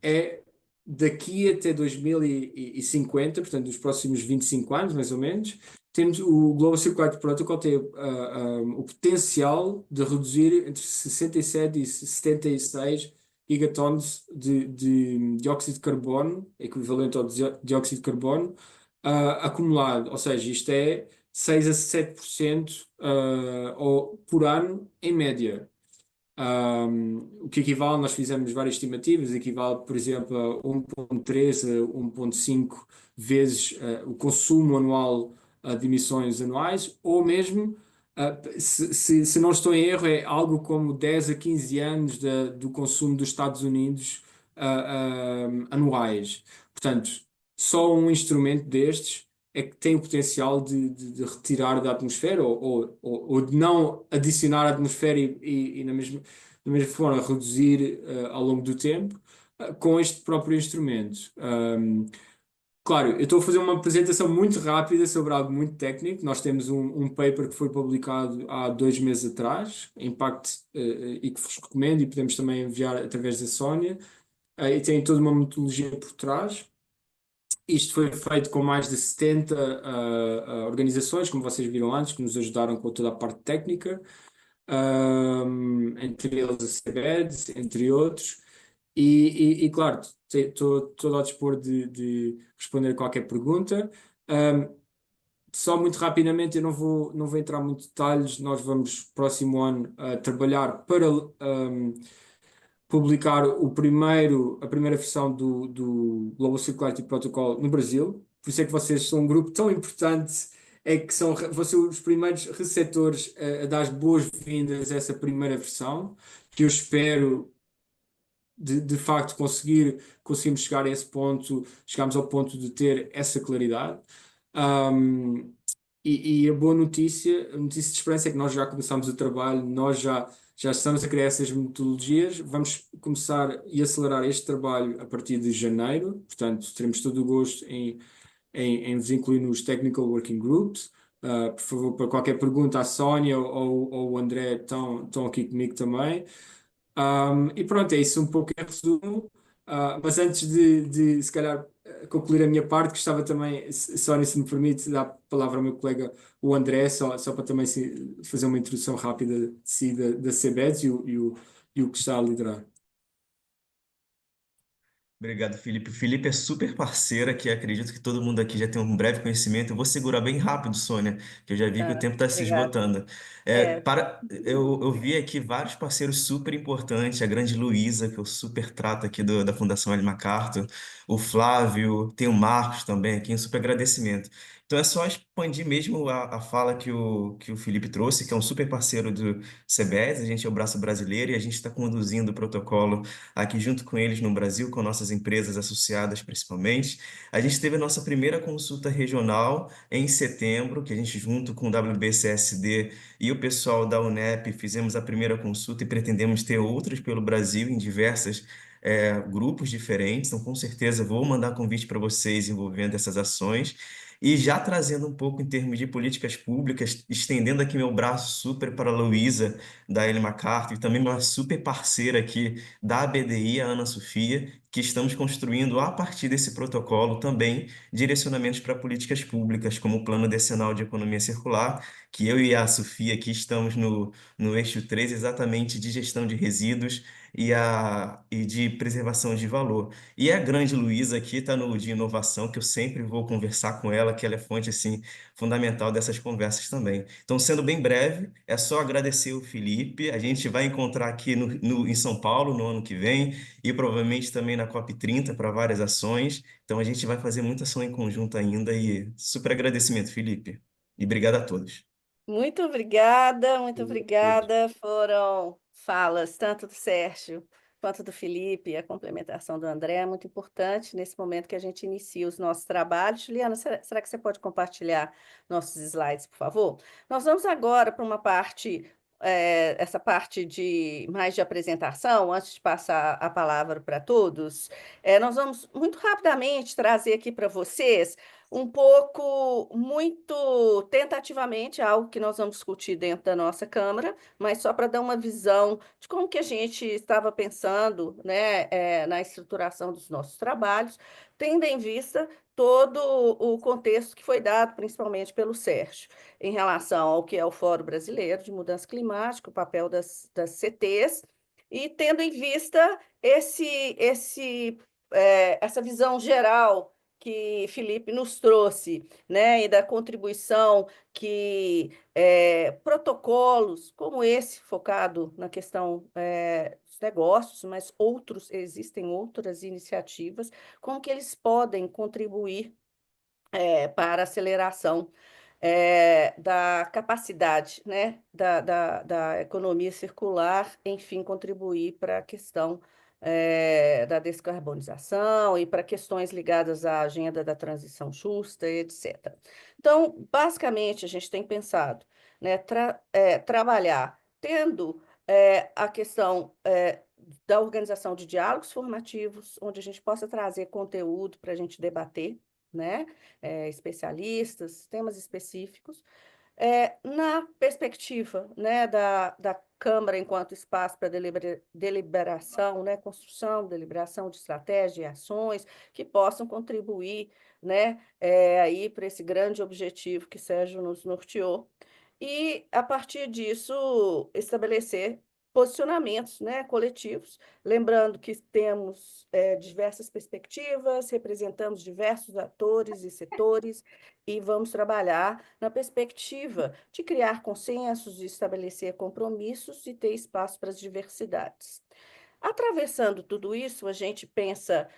é daqui até 2050, portanto, nos próximos 25 anos, mais ou menos, temos o Global Circularity Protocol tem o potencial de reduzir entre 67 e 76 gigatons de dióxido de carbono, equivalente ao dióxido de carbono, acumulado. Ou seja, isto é 6 a 7% por ano, em média. O que equivale, nós fizemos várias estimativas, equivale, por exemplo, a 1,3 a 1,5 vezes o consumo anual de emissões anuais, ou mesmo, se não estou em erro, é algo como 10 a 15 anos do consumo dos Estados Unidos anuais. Portanto, só um instrumento destes é que tem o potencial de retirar da atmosfera ou de não adicionar à atmosfera e da mesma forma reduzir ao longo do tempo com este próprio instrumento. Claro, eu estou a fazer uma apresentação muito rápida sobre algo muito técnico. Nós temos um paper que foi publicado há 2 meses atrás, Impact, e que vos recomendo, e podemos também enviar através da Sónia, e tem toda uma metodologia por trás. Isto foi feito com mais de 70 organizações, como vocês viram antes, que nos ajudaram com toda a parte técnica, entre eles a CEBED, entre outros. Claro, estou todo ao dispor de responder a qualquer pergunta. Só muito rapidamente, eu não vou entrar muito em detalhes. Nós vamos, próximo ano, trabalhar para publicar a primeira versão do Global Circularity Protocol no Brasil. Por isso é que vocês são um grupo tão importante, é que vão ser os primeiros receptores a dar as boas-vindas a essa primeira versão, que eu espero de facto conseguimos chegar a esse ponto, chegamos ao ponto de ter essa claridade. A boa notícia, a notícia de esperança é que nós já começamos o trabalho, nós já estamos a criar essas metodologias, vamos começar e acelerar este trabalho a partir de janeiro, portanto teremos todo o gosto em vos incluir nos Technical Working Groups. Por favor, para qualquer pergunta, a Sónia ou o André estão aqui comigo também. E pronto, é isso um pouco em resumo. Mas antes de se calhar concluir a minha parte, gostava também, Sónia, se me permite, dar a palavra ao meu colega, o André, só para também fazer uma introdução rápida de si, da CBEDS e o que está a liderar. Obrigado, Felipe. O Felipe é super parceira, que acredito que todo mundo aqui já tem um breve conhecimento. Eu vou segurar bem rápido, Sônia, que eu já vi que o tempo está se Obrigada. esgotando. Eu vi aqui vários parceiros super importantes, a grande Luísa, que eu super trato aqui da Fundação Ellen MacArthur, o Flávio, tem o Marcos também aqui, um super agradecimento. Então é só expandir mesmo a fala que o Felipe trouxe, que é um super parceiro do CBES, a gente é o braço brasileiro e a gente está conduzindo o protocolo aqui junto com eles no Brasil, com nossas empresas associadas principalmente. A gente teve a nossa primeira consulta regional em setembro, que a gente junto com o WBCSD e o pessoal da UNEP fizemos a primeira consulta e pretendemos ter outras pelo Brasil em diversas grupos diferentes. Então, com certeza, vou mandar convite para vocês envolvendo essas ações. E já trazendo um pouco em termos de políticas públicas, estendendo aqui meu braço super para a Luísa, da Ellen MacArthur, e também uma super parceira aqui da ABDI, a Ana Sofia, que estamos construindo, a partir desse protocolo, também direcionamentos para políticas públicas, como o Plano Decenal de Economia Circular, que eu e a Sofia aqui estamos no eixo 3, exatamente de gestão de resíduos e de preservação de valor. E a grande Luísa aqui está no de inovação, que eu sempre vou conversar com ela, que ela é fonte assim, fundamental dessas conversas também. Então, sendo bem breve, é só agradecer o Felipe. A gente vai encontrar aqui em São Paulo no ano que vem e provavelmente também na COP30 para várias ações. Então, a gente vai fazer muita ação em conjunto ainda e super agradecimento, Felipe. E obrigado a todos. Muito obrigada, muito Obrigado a todos. obrigada. Foram falas tanto do Sérgio quanto do Felipe, a complementação do André é muito importante nesse momento que a gente inicia os nossos trabalhos. Juliana, será que você pode compartilhar nossos slides, por favor? Nós vamos agora para uma parte, essa parte de mais de apresentação, antes de passar a palavra para todos. Nós vamos muito rapidamente trazer aqui para vocês um pouco, muito tentativamente, algo que nós vamos discutir dentro da nossa Câmara, mas só para dar uma visão de como que a gente estava pensando, né, na estruturação dos nossos trabalhos, tendo em vista todo o contexto que foi dado, principalmente pelo Sérgio, em relação ao que é o Fórum Brasileiro de Mudança Climática, o papel das CTs, e tendo em vista essa visão geral que Felipe nos trouxe, né, e da contribuição que protocolos como esse, focado na questão dos negócios, mas existem outras iniciativas, como que eles podem contribuir para a aceleração da capacidade, né, da economia circular, enfim, contribuir para a questão da descarbonização e para questões ligadas à agenda da transição justa, etc. Então, basicamente, a gente tem pensado, né, trabalhar tendo a questão da organização de diálogos formativos, onde a gente possa trazer conteúdo para a gente debater, né? Especialistas, temas específicos, na perspectiva, né, da Câmara enquanto espaço para deliberação, né, construção, deliberação de estratégia e ações que possam contribuir, né, aí para esse grande objetivo que Sérgio nos norteou. E, a partir disso, estabelecer posicionamentos, né, coletivos, lembrando que temos diversas perspectivas, representamos diversos atores e setores, e vamos trabalhar na perspectiva de criar consensos, de estabelecer compromissos e ter espaço para as diversidades. Atravessando tudo isso, a gente pensa,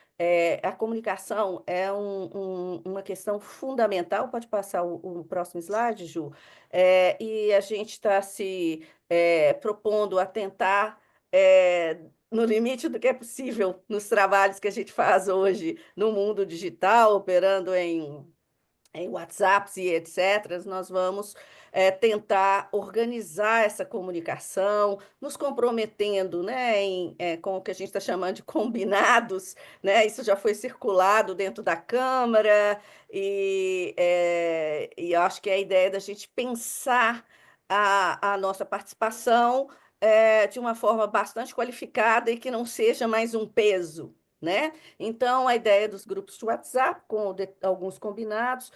a comunicação é uma questão fundamental. Pode passar o próximo slide, Ju. E a gente está se propondo a tentar, no limite do que é possível, nos trabalhos que a gente faz hoje no mundo digital, operando em WhatsApps e etc., nós vamos tentar organizar essa comunicação, nos comprometendo, né, com o que a gente está chamando de combinados, né? Isso já foi circulado dentro da Câmara, e eu acho que é a ideia da gente pensar a nossa participação de uma forma bastante qualificada e que não seja mais um peso, né? Então, a ideia dos grupos de WhatsApp, com alguns combinados,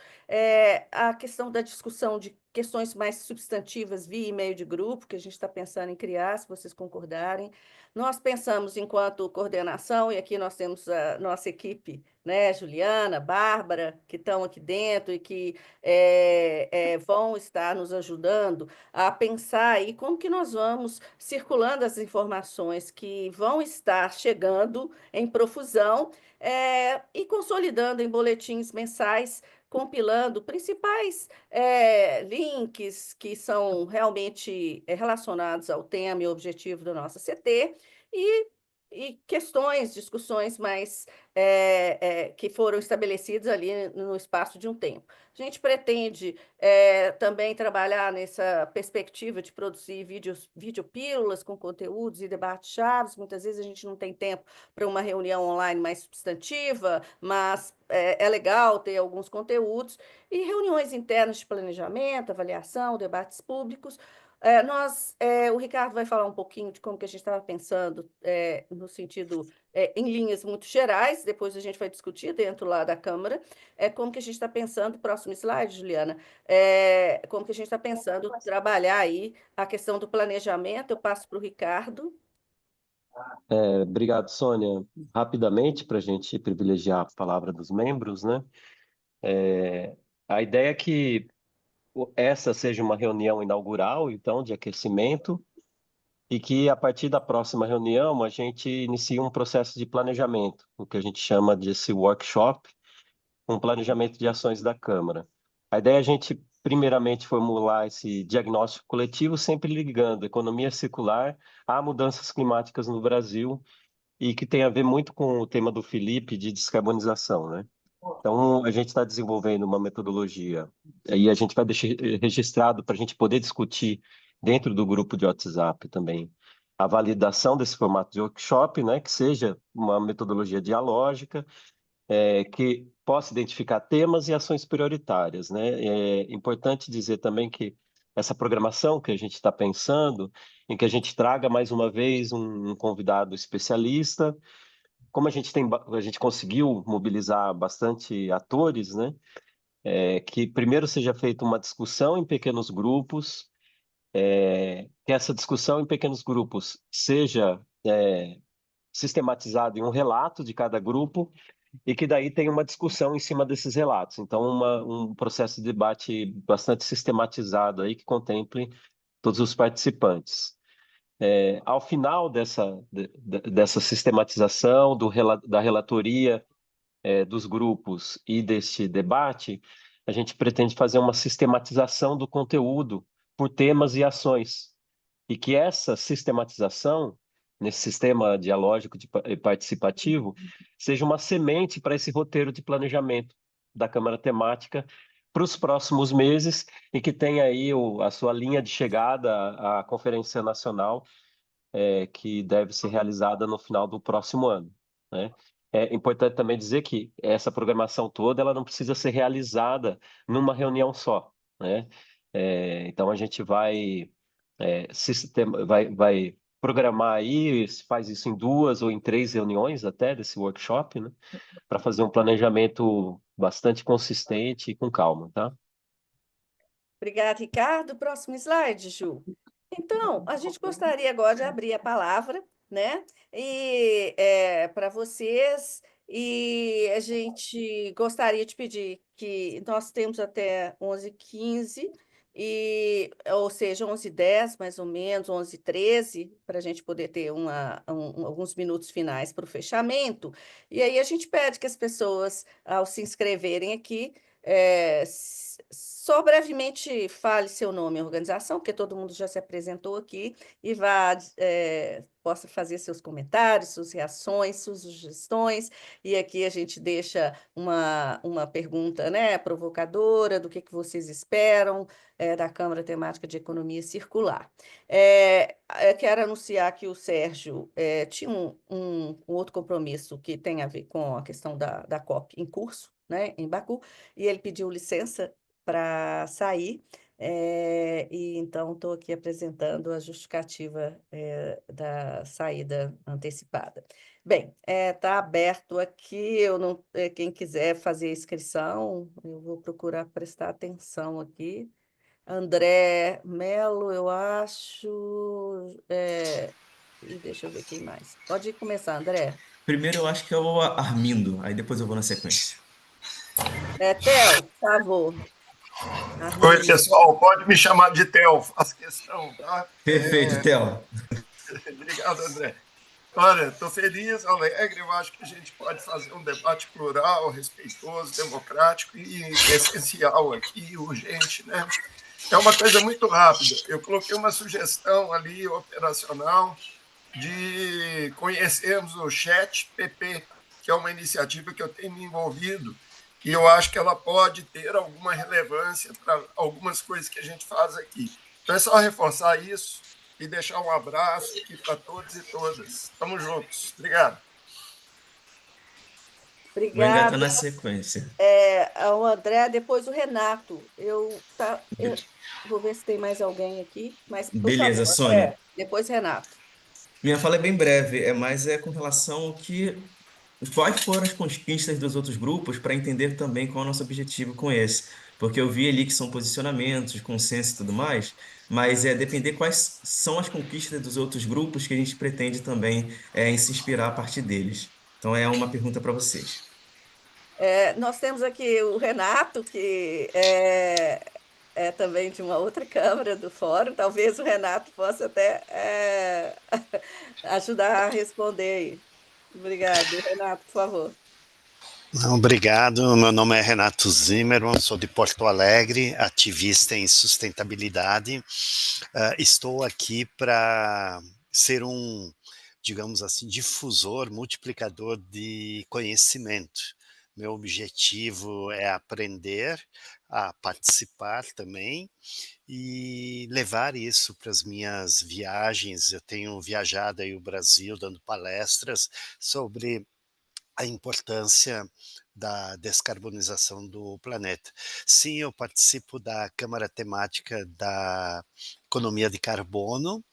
a questão da discussão de questões mais substantivas via e-mail de grupo, que a gente está pensando em criar, se vocês concordarem. Nós pensamos, enquanto coordenação, e aqui nós temos a nossa equipe, né, Juliana, Bárbara, que estão aqui dentro e que vão estar nos ajudando a pensar aí como que nós vamos circulando as informações que vão estar chegando em profusão e consolidando em boletins mensais, compilando principais links que são realmente relacionados ao tema e objetivo da nossa CT e questões, discussões mais que foram estabelecidas ali no espaço de um tempo. A gente pretende também trabalhar nessa perspectiva de produzir videopílulas com conteúdos e debates chaves. Muitas vezes a gente não tem tempo para uma reunião online mais substantiva, mas é legal ter alguns conteúdos, e reuniões internas de planejamento, avaliação, debates públicos, O Ricardo vai falar um pouquinho de como que a gente estava pensando, no sentido, em linhas muito gerais, depois a gente vai discutir dentro lá da Câmara, como que a gente está pensando, próximo slide, Juliana, como que a gente está pensando trabalhar aí a questão do planejamento. Eu passo para o Ricardo. Obrigado, Sônia. Rapidamente, para a gente privilegiar a palavra dos membros, né? A ideia é que essa seja uma reunião inaugural, então, de aquecimento, e que a partir da próxima reunião a gente inicie um processo de planejamento, o que a gente chama de esse workshop, um planejamento de ações da Câmara. A ideia é a gente, primeiramente, formular esse diagnóstico coletivo, sempre ligando a economia circular a mudanças climáticas no Brasil, e que tem a ver muito com o tema do Felipe de descarbonização, né? Então, a gente está desenvolvendo uma metodologia, e a gente vai deixar registrado para a gente poder discutir dentro do grupo de WhatsApp também a validação desse formato de workshop, né, que seja uma metodologia dialógica, que possa identificar temas e ações prioritárias, né? É importante dizer também que essa programação que a gente está pensando, em que a gente traga mais uma vez um convidado especialista, como a gente conseguiu mobilizar bastante atores, né? Que primeiro seja feita uma discussão em pequenos grupos, que essa discussão em pequenos grupos seja sistematizada em um relato de cada grupo e que daí tenha uma discussão em cima desses relatos. Então, um processo de debate bastante sistematizado aí que contemple todos os participantes. Ao final dessa sistematização, da relatoria, dos grupos e deste debate, a gente pretende fazer uma sistematização do conteúdo por temas e ações. E que essa sistematização, nesse sistema dialógico e participativo, seja uma semente para esse roteiro de planejamento da Câmara Temática para os próximos meses e que tenha aí a sua linha de chegada à Conferência Nacional, que deve ser realizada no final do próximo ano, né? É importante também dizer que essa programação toda ela não precisa ser realizada numa reunião só, né? Então a gente vai programar aí, faz isso em 2 ou em 3 reuniões até desse workshop, né? Para fazer um planejamento bastante consistente e com calma, tá? Obrigada, Ricardo. Próximo slide, Ju. Então, a gente gostaria agora de abrir a palavra, né? E para vocês, e a gente gostaria de pedir que nós temos até 11h15, ou seja, 11h10, mais ou menos, 11h13, para a gente poder ter alguns minutos finais para o fechamento. E aí a gente pede que as pessoas, ao se inscreverem aqui, só brevemente fale seu nome e organização, porque todo mundo já se apresentou aqui, e possa fazer seus comentários, suas reações, suas sugestões, e aqui a gente deixa uma pergunta, né, provocadora do que vocês esperam da Câmara Temática de Economia Circular. Eu quero anunciar que o Sérgio tinha um outro compromisso que tem a ver com a questão da COP em curso, né, em Baku, e ele pediu licença para sair, e então estou aqui apresentando a justificativa da saída antecipada. Bem, está aberto aqui, eu não, quem quiser fazer inscrição, eu vou procurar prestar atenção aqui. André Melo, eu acho, e deixa eu ver quem mais. Pode começar, André. Primeiro eu acho que é o Armindo, aí depois eu vou na sequência. Theo, por favor. Oi, Armindo. pessoal, pode me chamar de Theo, faço questão, tá? Perfeito, Theo. Obrigado, André. Olha, estou feliz, alegre, eu acho que a gente pode fazer um debate plural, respeitoso, democrático e essencial aqui, urgente, né? É uma coisa muito rápida. Eu coloquei uma sugestão ali, operacional, de conhecermos o Chat PP, que é uma iniciativa que eu tenho me envolvido, e eu acho que ela pode ter alguma relevância para algumas coisas que a gente faz aqui. Então é só reforçar isso e deixar um abraço aqui para todos e todas. Estamos juntos. Obrigado. Vou engatar Obrigada. na sequência. O André, depois o Renato. Eu vou ver se tem mais alguém aqui, mas, por Beleza, favor, Sônia. André, depois Renato. Minha fala é bem breve, mais com relação ao quais foram as conquistas dos outros grupos para entender também qual é o nosso objetivo com esse. Porque eu vi ali que são posicionamentos, consenso e tudo mais, mas depender quais são as conquistas dos outros grupos que a gente pretende também em se inspirar a partir deles. Então é uma pergunta para vocês. Nós temos aqui o Renato, que é também de uma outra Câmara do Fórum. Talvez o Renato possa até ajudar a responder aí. Obrigado. Renato, por favor. Obrigado, meu nome é Renato Zimmermann, sou de Porto Alegre, ativista em sustentabilidade. Estou aqui para ser digamos assim, difusor, multiplicador de conhecimento. Meu objetivo é aprender, a participar também e levar isso para as minhas viagens. Eu tenho viajado aí o Brasil dando palestras sobre a importância da descarbonização do planeta. Sim, eu participo da Câmara Temática da Economia de Carbono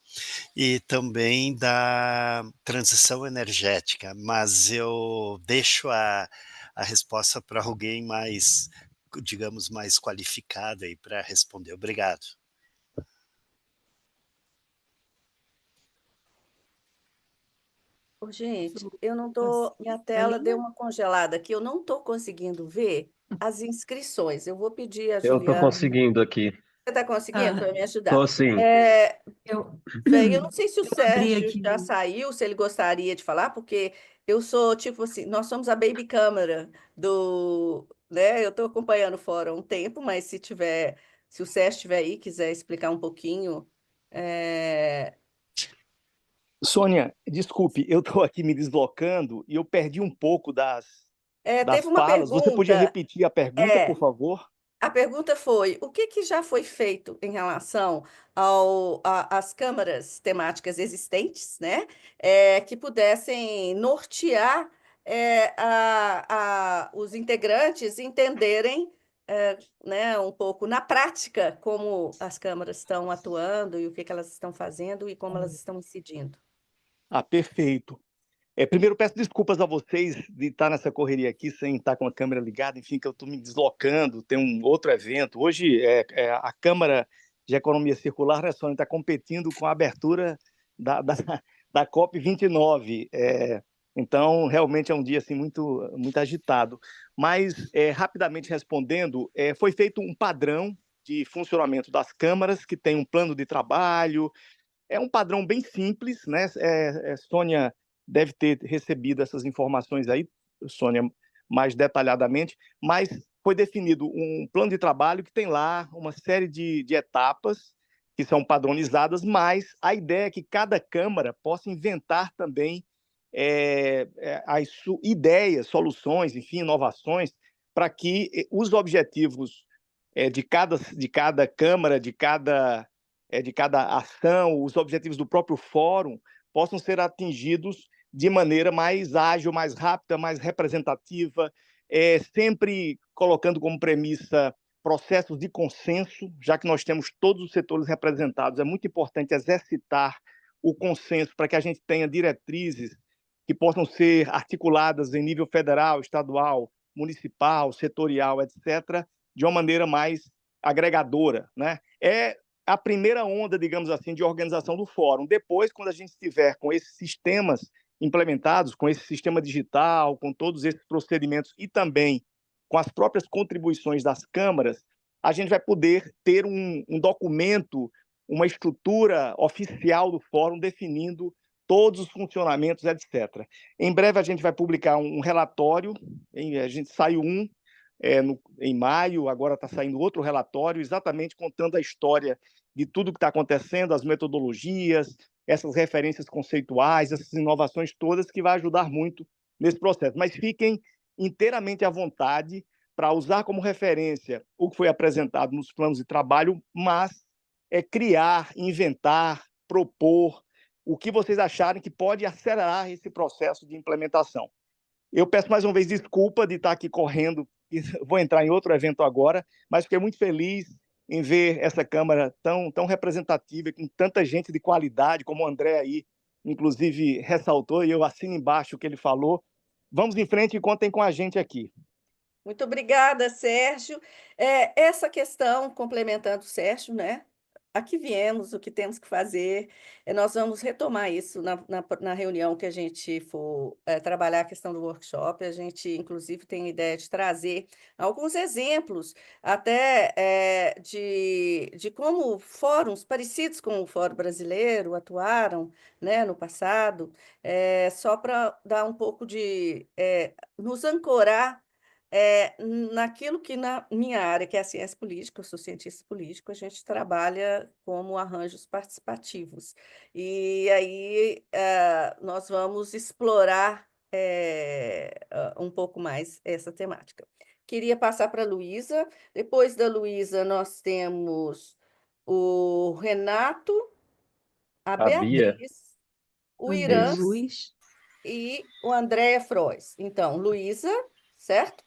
e também da transição energética, mas eu deixo a resposta para alguém mais, digamos, mais qualificada aí para responder. Obrigado. Ô, gente, eu não tô. Minha tela deu Carolina? uma congelada aqui, eu não estou conseguindo ver as inscrições. Eu vou pedir a Eu estou Juliana. conseguindo aqui. Você está conseguindo Ah, para me ajudar? Tô sim. eu, Bem, eu não sei se o eu abri Sérgio aqui. já saiu, se ele gostaria de falar, porque eu sou tipo assim, nós somos a baby câmara né? Eu estou acompanhando o fórum há um tempo, mas se o Sérgio estiver aí, quiser explicar um pouquinho, é, Sônia, desculpe, eu estou aqui me deslocando e eu perdi um pouco das teve uma falas. Você podia pergunta. repetir a pergunta, por É, favor? A pergunta foi: o que já foi feito em relação às câmaras temáticas existentes, né, que pudessem nortear os integrantes entenderem, né, um pouco na prática como as câmaras estão atuando e o que elas estão fazendo e como elas estão incidindo? Perfeito. Primeiro, peço desculpas a vocês de estar nessa correria aqui sem estar com a câmera ligada, enfim, que eu estou me deslocando, tem um outro evento. Hoje, a Câmara de Economia Circular, né, Sônia, está competindo com a abertura da COP29. Então, realmente é um dia assim, muito, muito agitado. Mas, rapidamente respondendo, foi feito um padrão de funcionamento das câmaras, que tem um plano de trabalho, é um padrão bem simples, né? Sônia deve ter recebido essas informações aí, Sônia, mais detalhadamente, mas foi definido um plano de trabalho que tem lá uma série de etapas que são padronizadas, mas a ideia é que cada Câmara possa inventar também as ideias, soluções, enfim, inovações, para que os objetivos de cada Câmara, de cada ação, os objetivos do próprio fórum possam ser atingidos de maneira mais ágil, mais rápida, mais representativa, sempre colocando como premissa processos de consenso, já que nós temos todos os setores representados. É muito importante exercitar o consenso para que a gente tenha diretrizes que possam ser articuladas em nível federal, estadual, municipal, setorial, etc., de uma maneira mais agregadora, né? A primeira onda, digamos assim, de organização do fórum. Depois, quando a gente estiver com esses sistemas implementados, com esse sistema digital, com todos esses procedimentos e também com as próprias contribuições das câmaras, a gente vai poder ter um documento, uma estrutura oficial do fórum definindo todos os funcionamentos, etc. Em breve a gente vai publicar um relatório, a gente saiu em maio, agora está saindo outro relatório, exatamente contando a história de tudo que está acontecendo, as metodologias, essas referências conceituais, essas inovações todas, que vai ajudar muito nesse processo. Mas fiquem inteiramente à vontade para usar como referência o que foi apresentado nos planos de trabalho, mas criar, inventar, propor o que vocês acharem que pode acelerar esse processo de implementação. Eu peço mais uma vez desculpa de estar aqui correndo, vou entrar em outro evento agora, mas fiquei muito feliz em ver essa Câmara tão representativa, com tanta gente de qualidade, como o André aí, inclusive, ressaltou, e eu assino embaixo o que ele falou. Vamos em frente e contem com a gente aqui. Muito obrigada, Sérgio. Essa questão, complementando o Sérgio, né? Aqui viemos, o que temos que fazer, nós vamos retomar isso na reunião que a gente for trabalhar a questão do workshop. A gente, inclusive, tem a ideia de trazer alguns exemplos, até de como fóruns parecidos com o Fórum Brasileiro atuaram, né, no passado, só para dar um pouco de nos ancorar naquilo que na minha área, que é a ciência política, eu sou cientista político, a gente trabalha como arranjos participativos. E aí nós vamos explorar um pouco mais essa temática. Queria passar para a Luísa. Depois da Luísa, nós temos o Renato, a A Bia, Beatriz, o André Irã isso. Luiz. e o Andréa Frois. Então, Luísa, certo?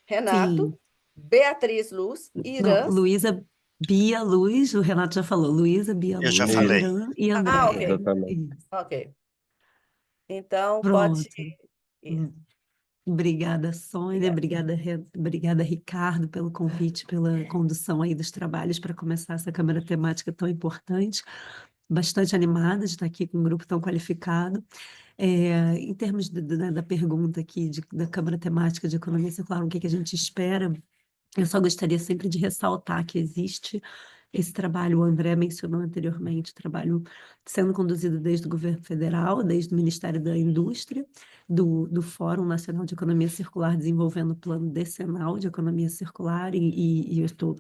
Renato, Sim. Beatriz Luz, Não, Irã. Luísa, Bia Luz, o Renato já falou. Luísa, Bia Eu já Luz, falei. Isso, Irã e Ah, Andréia. ok, exatamente. Isso. ok. Então, pode Pronto. ir. Obrigada, Sônia. Obrigada. Obrigada, Ricardo, pelo convite, pela condução aí dos trabalhos para começar essa câmara temática tão importante. Bastante animada de estar aqui com um grupo tão qualificado. Em termos né, da pergunta aqui da Câmara Temática de Economia Circular, o que a gente espera? Eu só gostaria sempre de ressaltar que existe esse trabalho, o André mencionou anteriormente, trabalho sendo conduzido desde o governo federal, desde o Ministério da Indústria, do Fórum Nacional de Economia Circular, desenvolvendo o plano decenal de economia circular, e eu estou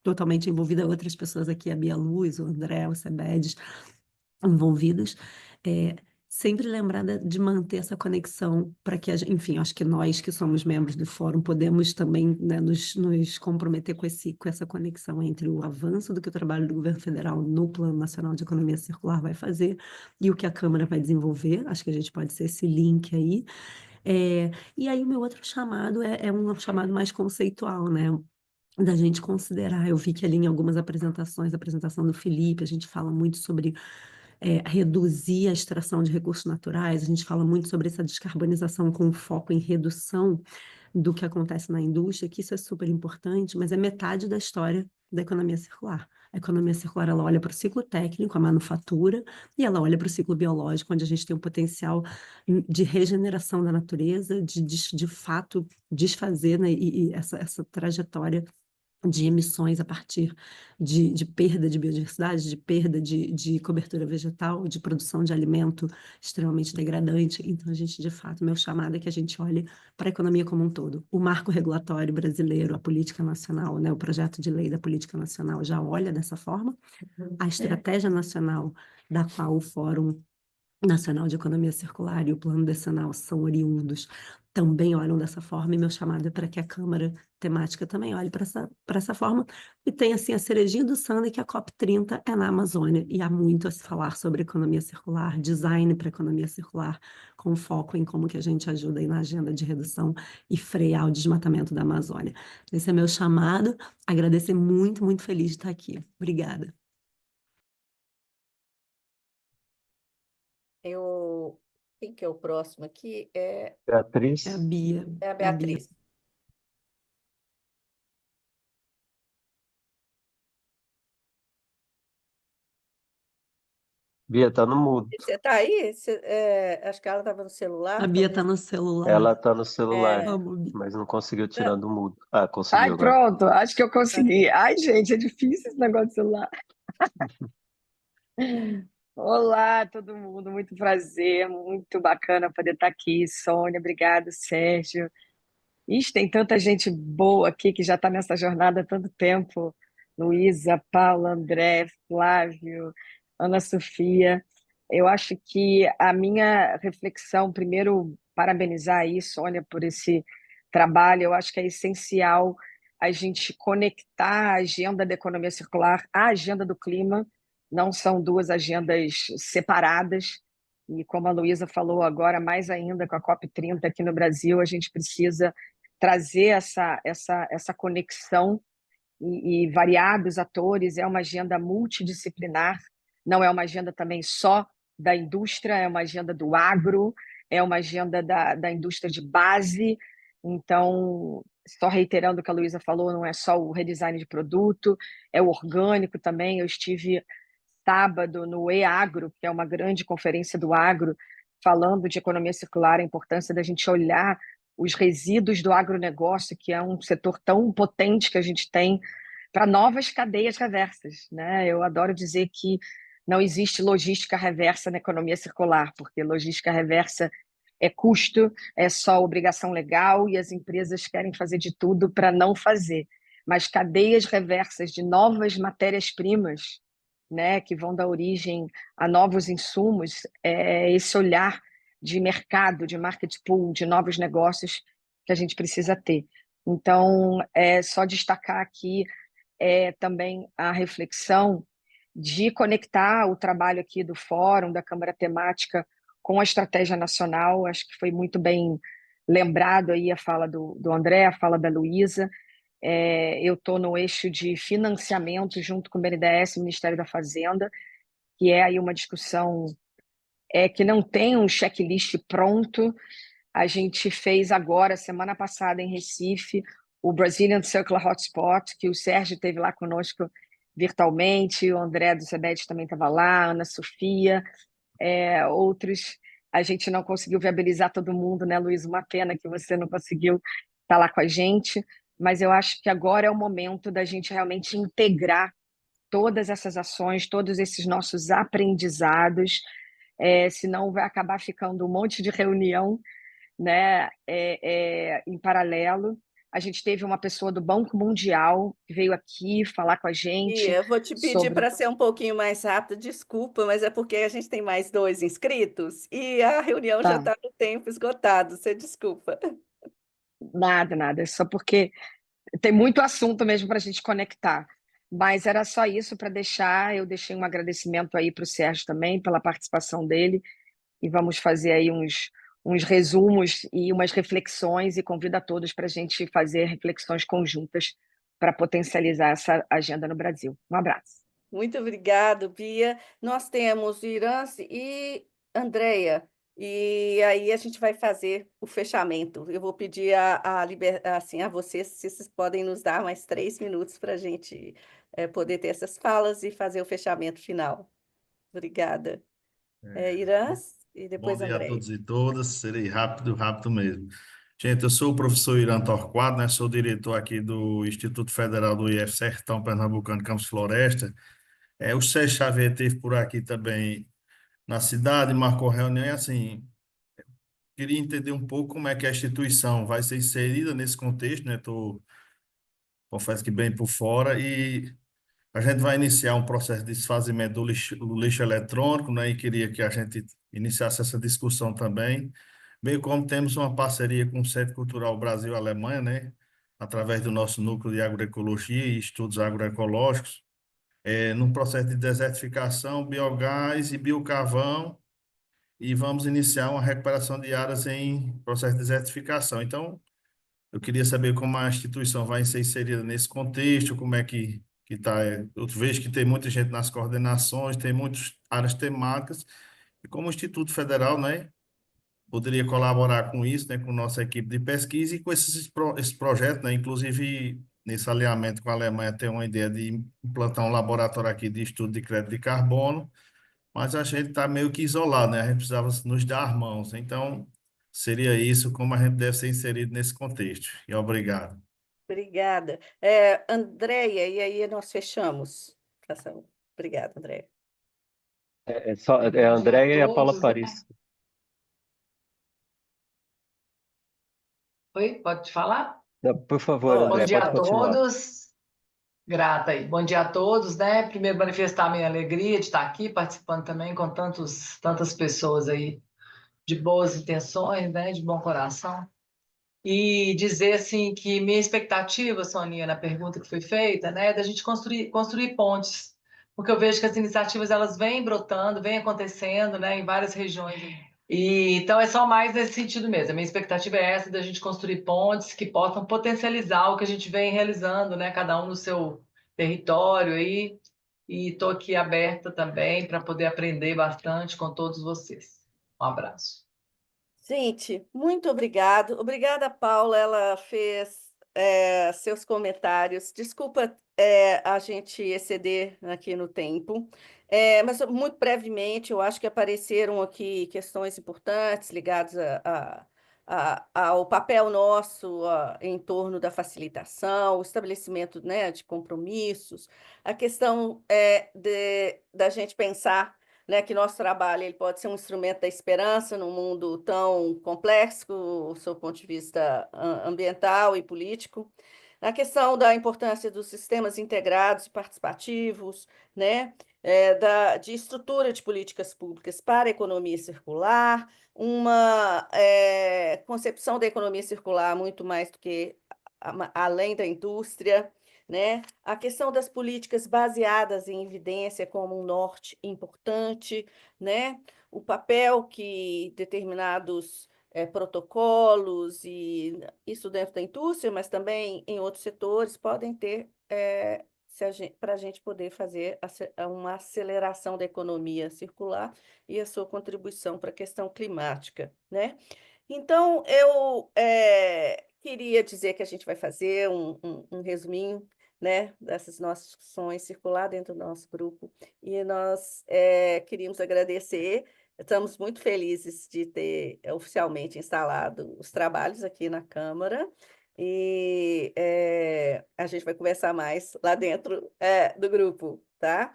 totalmente envolvida, outras pessoas aqui, a Bia Luz, o André, o Sebedes, envolvidos, sempre lembrar de manter essa conexão para que, enfim, acho que nós que somos membros do fórum podemos também, né, nos comprometer com essa conexão entre o avanço do que o trabalho do governo federal no Plano Nacional de Economia Circular vai fazer e o que a Câmara vai desenvolver. Acho que a gente pode ser esse link aí. E aí o meu outro chamado é um chamado mais conceitual, né? Da gente considerar, eu vi que ali em algumas apresentações, a apresentação do Felipe, a gente fala muito sobre reduzir a extração de recursos naturais, a gente fala muito sobre essa descarbonização com foco em redução do que acontece na indústria, que isso é super importante, mas é metade da história da economia circular. A economia circular, ela olha para o ciclo técnico, a manufatura, e ela olha para o ciclo biológico, onde a gente tem um potencial de regeneração da natureza, de fato desfazer, né, e essa trajetória de emissões a partir de perda de biodiversidade, de perda de cobertura vegetal, de produção de alimento extremamente degradante. Então, a gente, de fato, meu chamado é que a gente olhe para a economia como um todo. O marco regulatório brasileiro, a política nacional, né, o projeto de lei da política nacional já olha dessa forma. A estratégia nacional da qual o Fórum Nacional de Economia Circular e o Plano Decenal são oriundos, também olham dessa forma, e meu chamado é para que a Câmara Temática também olhe para essa forma, e tem assim a cerejinha do sundae que a COP30 é na Amazônia, e há muito a se falar sobre economia circular, design para economia circular, com foco em como que a gente ajuda aí na agenda de redução e frear o desmatamento da Amazônia. Esse é meu chamado, agradecer muito, muito feliz de estar aqui. Obrigada. Quem que é o próximo aqui? Beatriz, É a Bia. É a É a Bia. Beatriz. Bia tá no mudo. Você está aí? Acho que ela estava no celular, A Bia talvez. está no celular. Ela tá no celular, Vamos, Bia. mas não conseguiu tirar do mudo. Ah, conseguiu Ai, agora. pronto, acho que eu consegui. Ai, gente, é difícil esse negócio de celular. Olá, todo mundo, muito prazer, muito bacana poder estar aqui. Sônia, obrigado, Sérgio. Ixi, tem tanta gente boa aqui que já está nessa jornada há tanto tempo. Luísa, Paula, André, Flávio, Ana Sofia. Eu acho que a minha reflexão, primeiro, parabenizar aí, Sônia, por esse trabalho. Eu acho que é essencial a gente conectar a agenda da economia circular à agenda do clima. Não são duas agendas separadas. E como a Luísa falou agora, mais ainda com a COP30 aqui no Brasil, a gente precisa trazer essa conexão e variados atores. É uma agenda multidisciplinar, não é uma agenda também só da indústria, é uma agenda do agro, é uma agenda da indústria de base. Então, só reiterando o que a Luísa falou, não é só o redesign de produto, é o orgânico também. Eu estive sábado no E-Agro, que é uma grande conferência do agro, falando de economia circular, a importância da gente olhar os resíduos do agronegócio, que é um setor tão potente que a gente tem, para novas cadeias reversas, né? Eu adoro dizer que não existe logística reversa na economia circular, porque logística reversa é custo, é só obrigação legal e as empresas querem fazer de tudo para não fazer. Mas cadeias reversas de novas matérias-primas, né, que vão dar origem a novos insumos, esse olhar de mercado, de market pool, de novos negócios que a gente precisa ter. Então, é só destacar aqui também a reflexão de conectar o trabalho aqui do Fórum, da Câmara Temática, com a estratégia nacional. Acho que foi muito bem lembrado aí a fala do André, a fala da Luísa. Eu estou no eixo de financiamento junto com o BNDES e o Ministério da Fazenda, que é aí uma discussão que não tem um checklist pronto. A gente fez agora, semana passada, em Recife, o Brazilian Circular Hotspot, que o Sérgio esteve lá conosco virtualmente, o André do CEBED também estava lá, a Ana Sofia, outros. A gente não conseguiu viabilizar todo mundo, né, Luiz? Uma pena que você não conseguiu estar lá com a gente, mas eu acho que agora é o momento da gente realmente integrar todas essas ações, todos esses nossos aprendizados, senão vai acabar ficando um monte de reunião, né, em paralelo. A gente teve uma pessoa do Banco Mundial que veio aqui falar com a E gente eu vou te pedir sobre... para ser um pouquinho mais rápido, desculpa, mas é porque a gente tem mais 2 inscritos e a reunião já Tá, está no tempo esgotado, você desculpa. nada, é só porque tem muito assunto mesmo para a gente conectar. Mas era só isso para deixar. Eu deixei um agradecimento aí para o Sérgio também pela participação dele, e vamos fazer aí uns resumos e umas reflexões, e convido a todos para a gente fazer reflexões conjuntas para potencializar essa agenda no Brasil. Um abraço. Muito obrigado, Bia. Nós temos Irance e Andréia, e aí a gente vai fazer o fechamento. Eu vou pedir assim, a vocês se vocês podem nos dar mais 3 minutos para a gente poder ter essas falas e fazer o fechamento final. Obrigada. Irance e Bom depois dia a Andréia. todos e todas. Serei rápido, rápido mesmo. Gente, eu sou o professor Irã Torquato, né? Sou diretor aqui do Instituto Federal do IF Sertão Pernambucano, Campos Floresta. O Sérgio Xavier esteve por aqui também na cidade, marcou reunião e assim, queria entender um pouco como é que a instituição vai ser inserida nesse contexto, né? Confesso que bem por fora, e a gente vai iniciar um processo de desfazimento do lixo eletrônico, né? E queria que a gente iniciasse essa discussão também, bem como temos uma parceria com o Centro Cultural Brasil-Alemanha, né? Através do nosso núcleo de agroecologia e estudos agroecológicos, num processo de desertificação, biogás e biocarvão, e vamos iniciar uma recuperação de áreas em processo de desertificação. Então, eu queria saber como a instituição vai ser inserida nesse contexto, como é que está. Eu vejo que tem muita gente nas coordenações, tem muitas áreas temáticas, e como o Instituto Federal, né, poderia colaborar com isso, né, com nossa equipe de pesquisa e com esse projeto, né, inclusive nesse alinhamento com a Alemanha, tem uma ideia de implantar um laboratório aqui de estudo de crédito de carbono, mas a gente está meio que isolado, né, a gente precisava nos dar mãos, então seria isso como a gente deve ser inserido nesse contexto. E obrigado. Obrigada. Andréia, e aí nós fechamos. Obrigada, Andréia. A Andréia e a Paula Paris. Oi, pode falar? Não, por favor, André, Bom dia pode a continuar. todos. Grata aí. Bom dia a todos, né? Primeiro, manifestar minha alegria de estar aqui participando também com tantas pessoas aí de boas intenções, né? De bom coração. E dizer, assim, que minha expectativa, Soninha, na pergunta que foi feita, né? É da gente construir pontes porque eu vejo que as iniciativas elas vêm brotando, vêm acontecendo, né, em várias regiões. E então é só mais nesse sentido mesmo. A minha expectativa é essa, da gente construir pontes que possam potencializar o que a gente vem realizando, né, cada um no seu território aí. E estou aqui aberta também para poder aprender bastante com todos vocês. Um abraço. Gente, muito obrigado. Obrigada, Paula. Ela fez seus comentários. Desculpa a gente exceder aqui no tempo, mas muito brevemente, eu acho que apareceram aqui questões importantes ligadas ao papel nosso em torno da facilitação, o estabelecimento, né, de compromissos, a questão da gente pensar, né, que nosso trabalho ele pode ser um instrumento da esperança num mundo tão complexo, do seu ponto de vista ambiental e político. A questão da importância dos sistemas integrados e participativos, né, de estrutura de políticas públicas para a economia circular, uma concepção da economia circular muito mais do que além da indústria, né? A questão das políticas baseadas em evidência como um norte importante, né? O papel que determinados protocolos, e isso dentro da indústria, mas também em outros setores, podem ter para a gente poder fazer uma aceleração da economia circular e a sua contribuição para a questão climática, né? Então, eu queria dizer que a gente vai fazer um resuminho, né, dessas nossas discussões, circular dentro do nosso grupo, e nós queríamos agradecer. Estamos muito felizes de ter oficialmente instalado os trabalhos aqui na Câmara, e a gente vai conversar mais lá dentro do grupo, tá?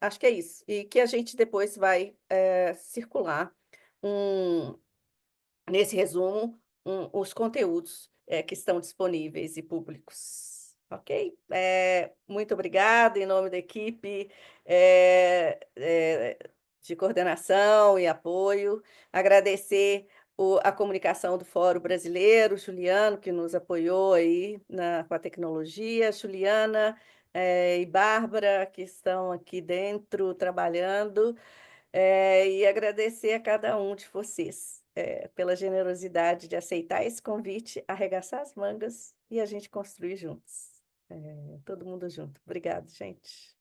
Acho que é isso, e que a gente depois vai circular nesse resumo, os conteúdos que estão disponíveis e públicos. Ok? Muito obrigada, em nome da equipe de coordenação e apoio. Agradecer a comunicação do Fórum Brasileiro, Juliano, que nos apoiou aí com a tecnologia, Juliana e Bárbara, que estão aqui dentro trabalhando. E agradecer a cada um de vocês pela generosidade de aceitar esse convite, arregaçar as mangas e a gente construir juntos. Todo mundo junto. Obrigado, gente.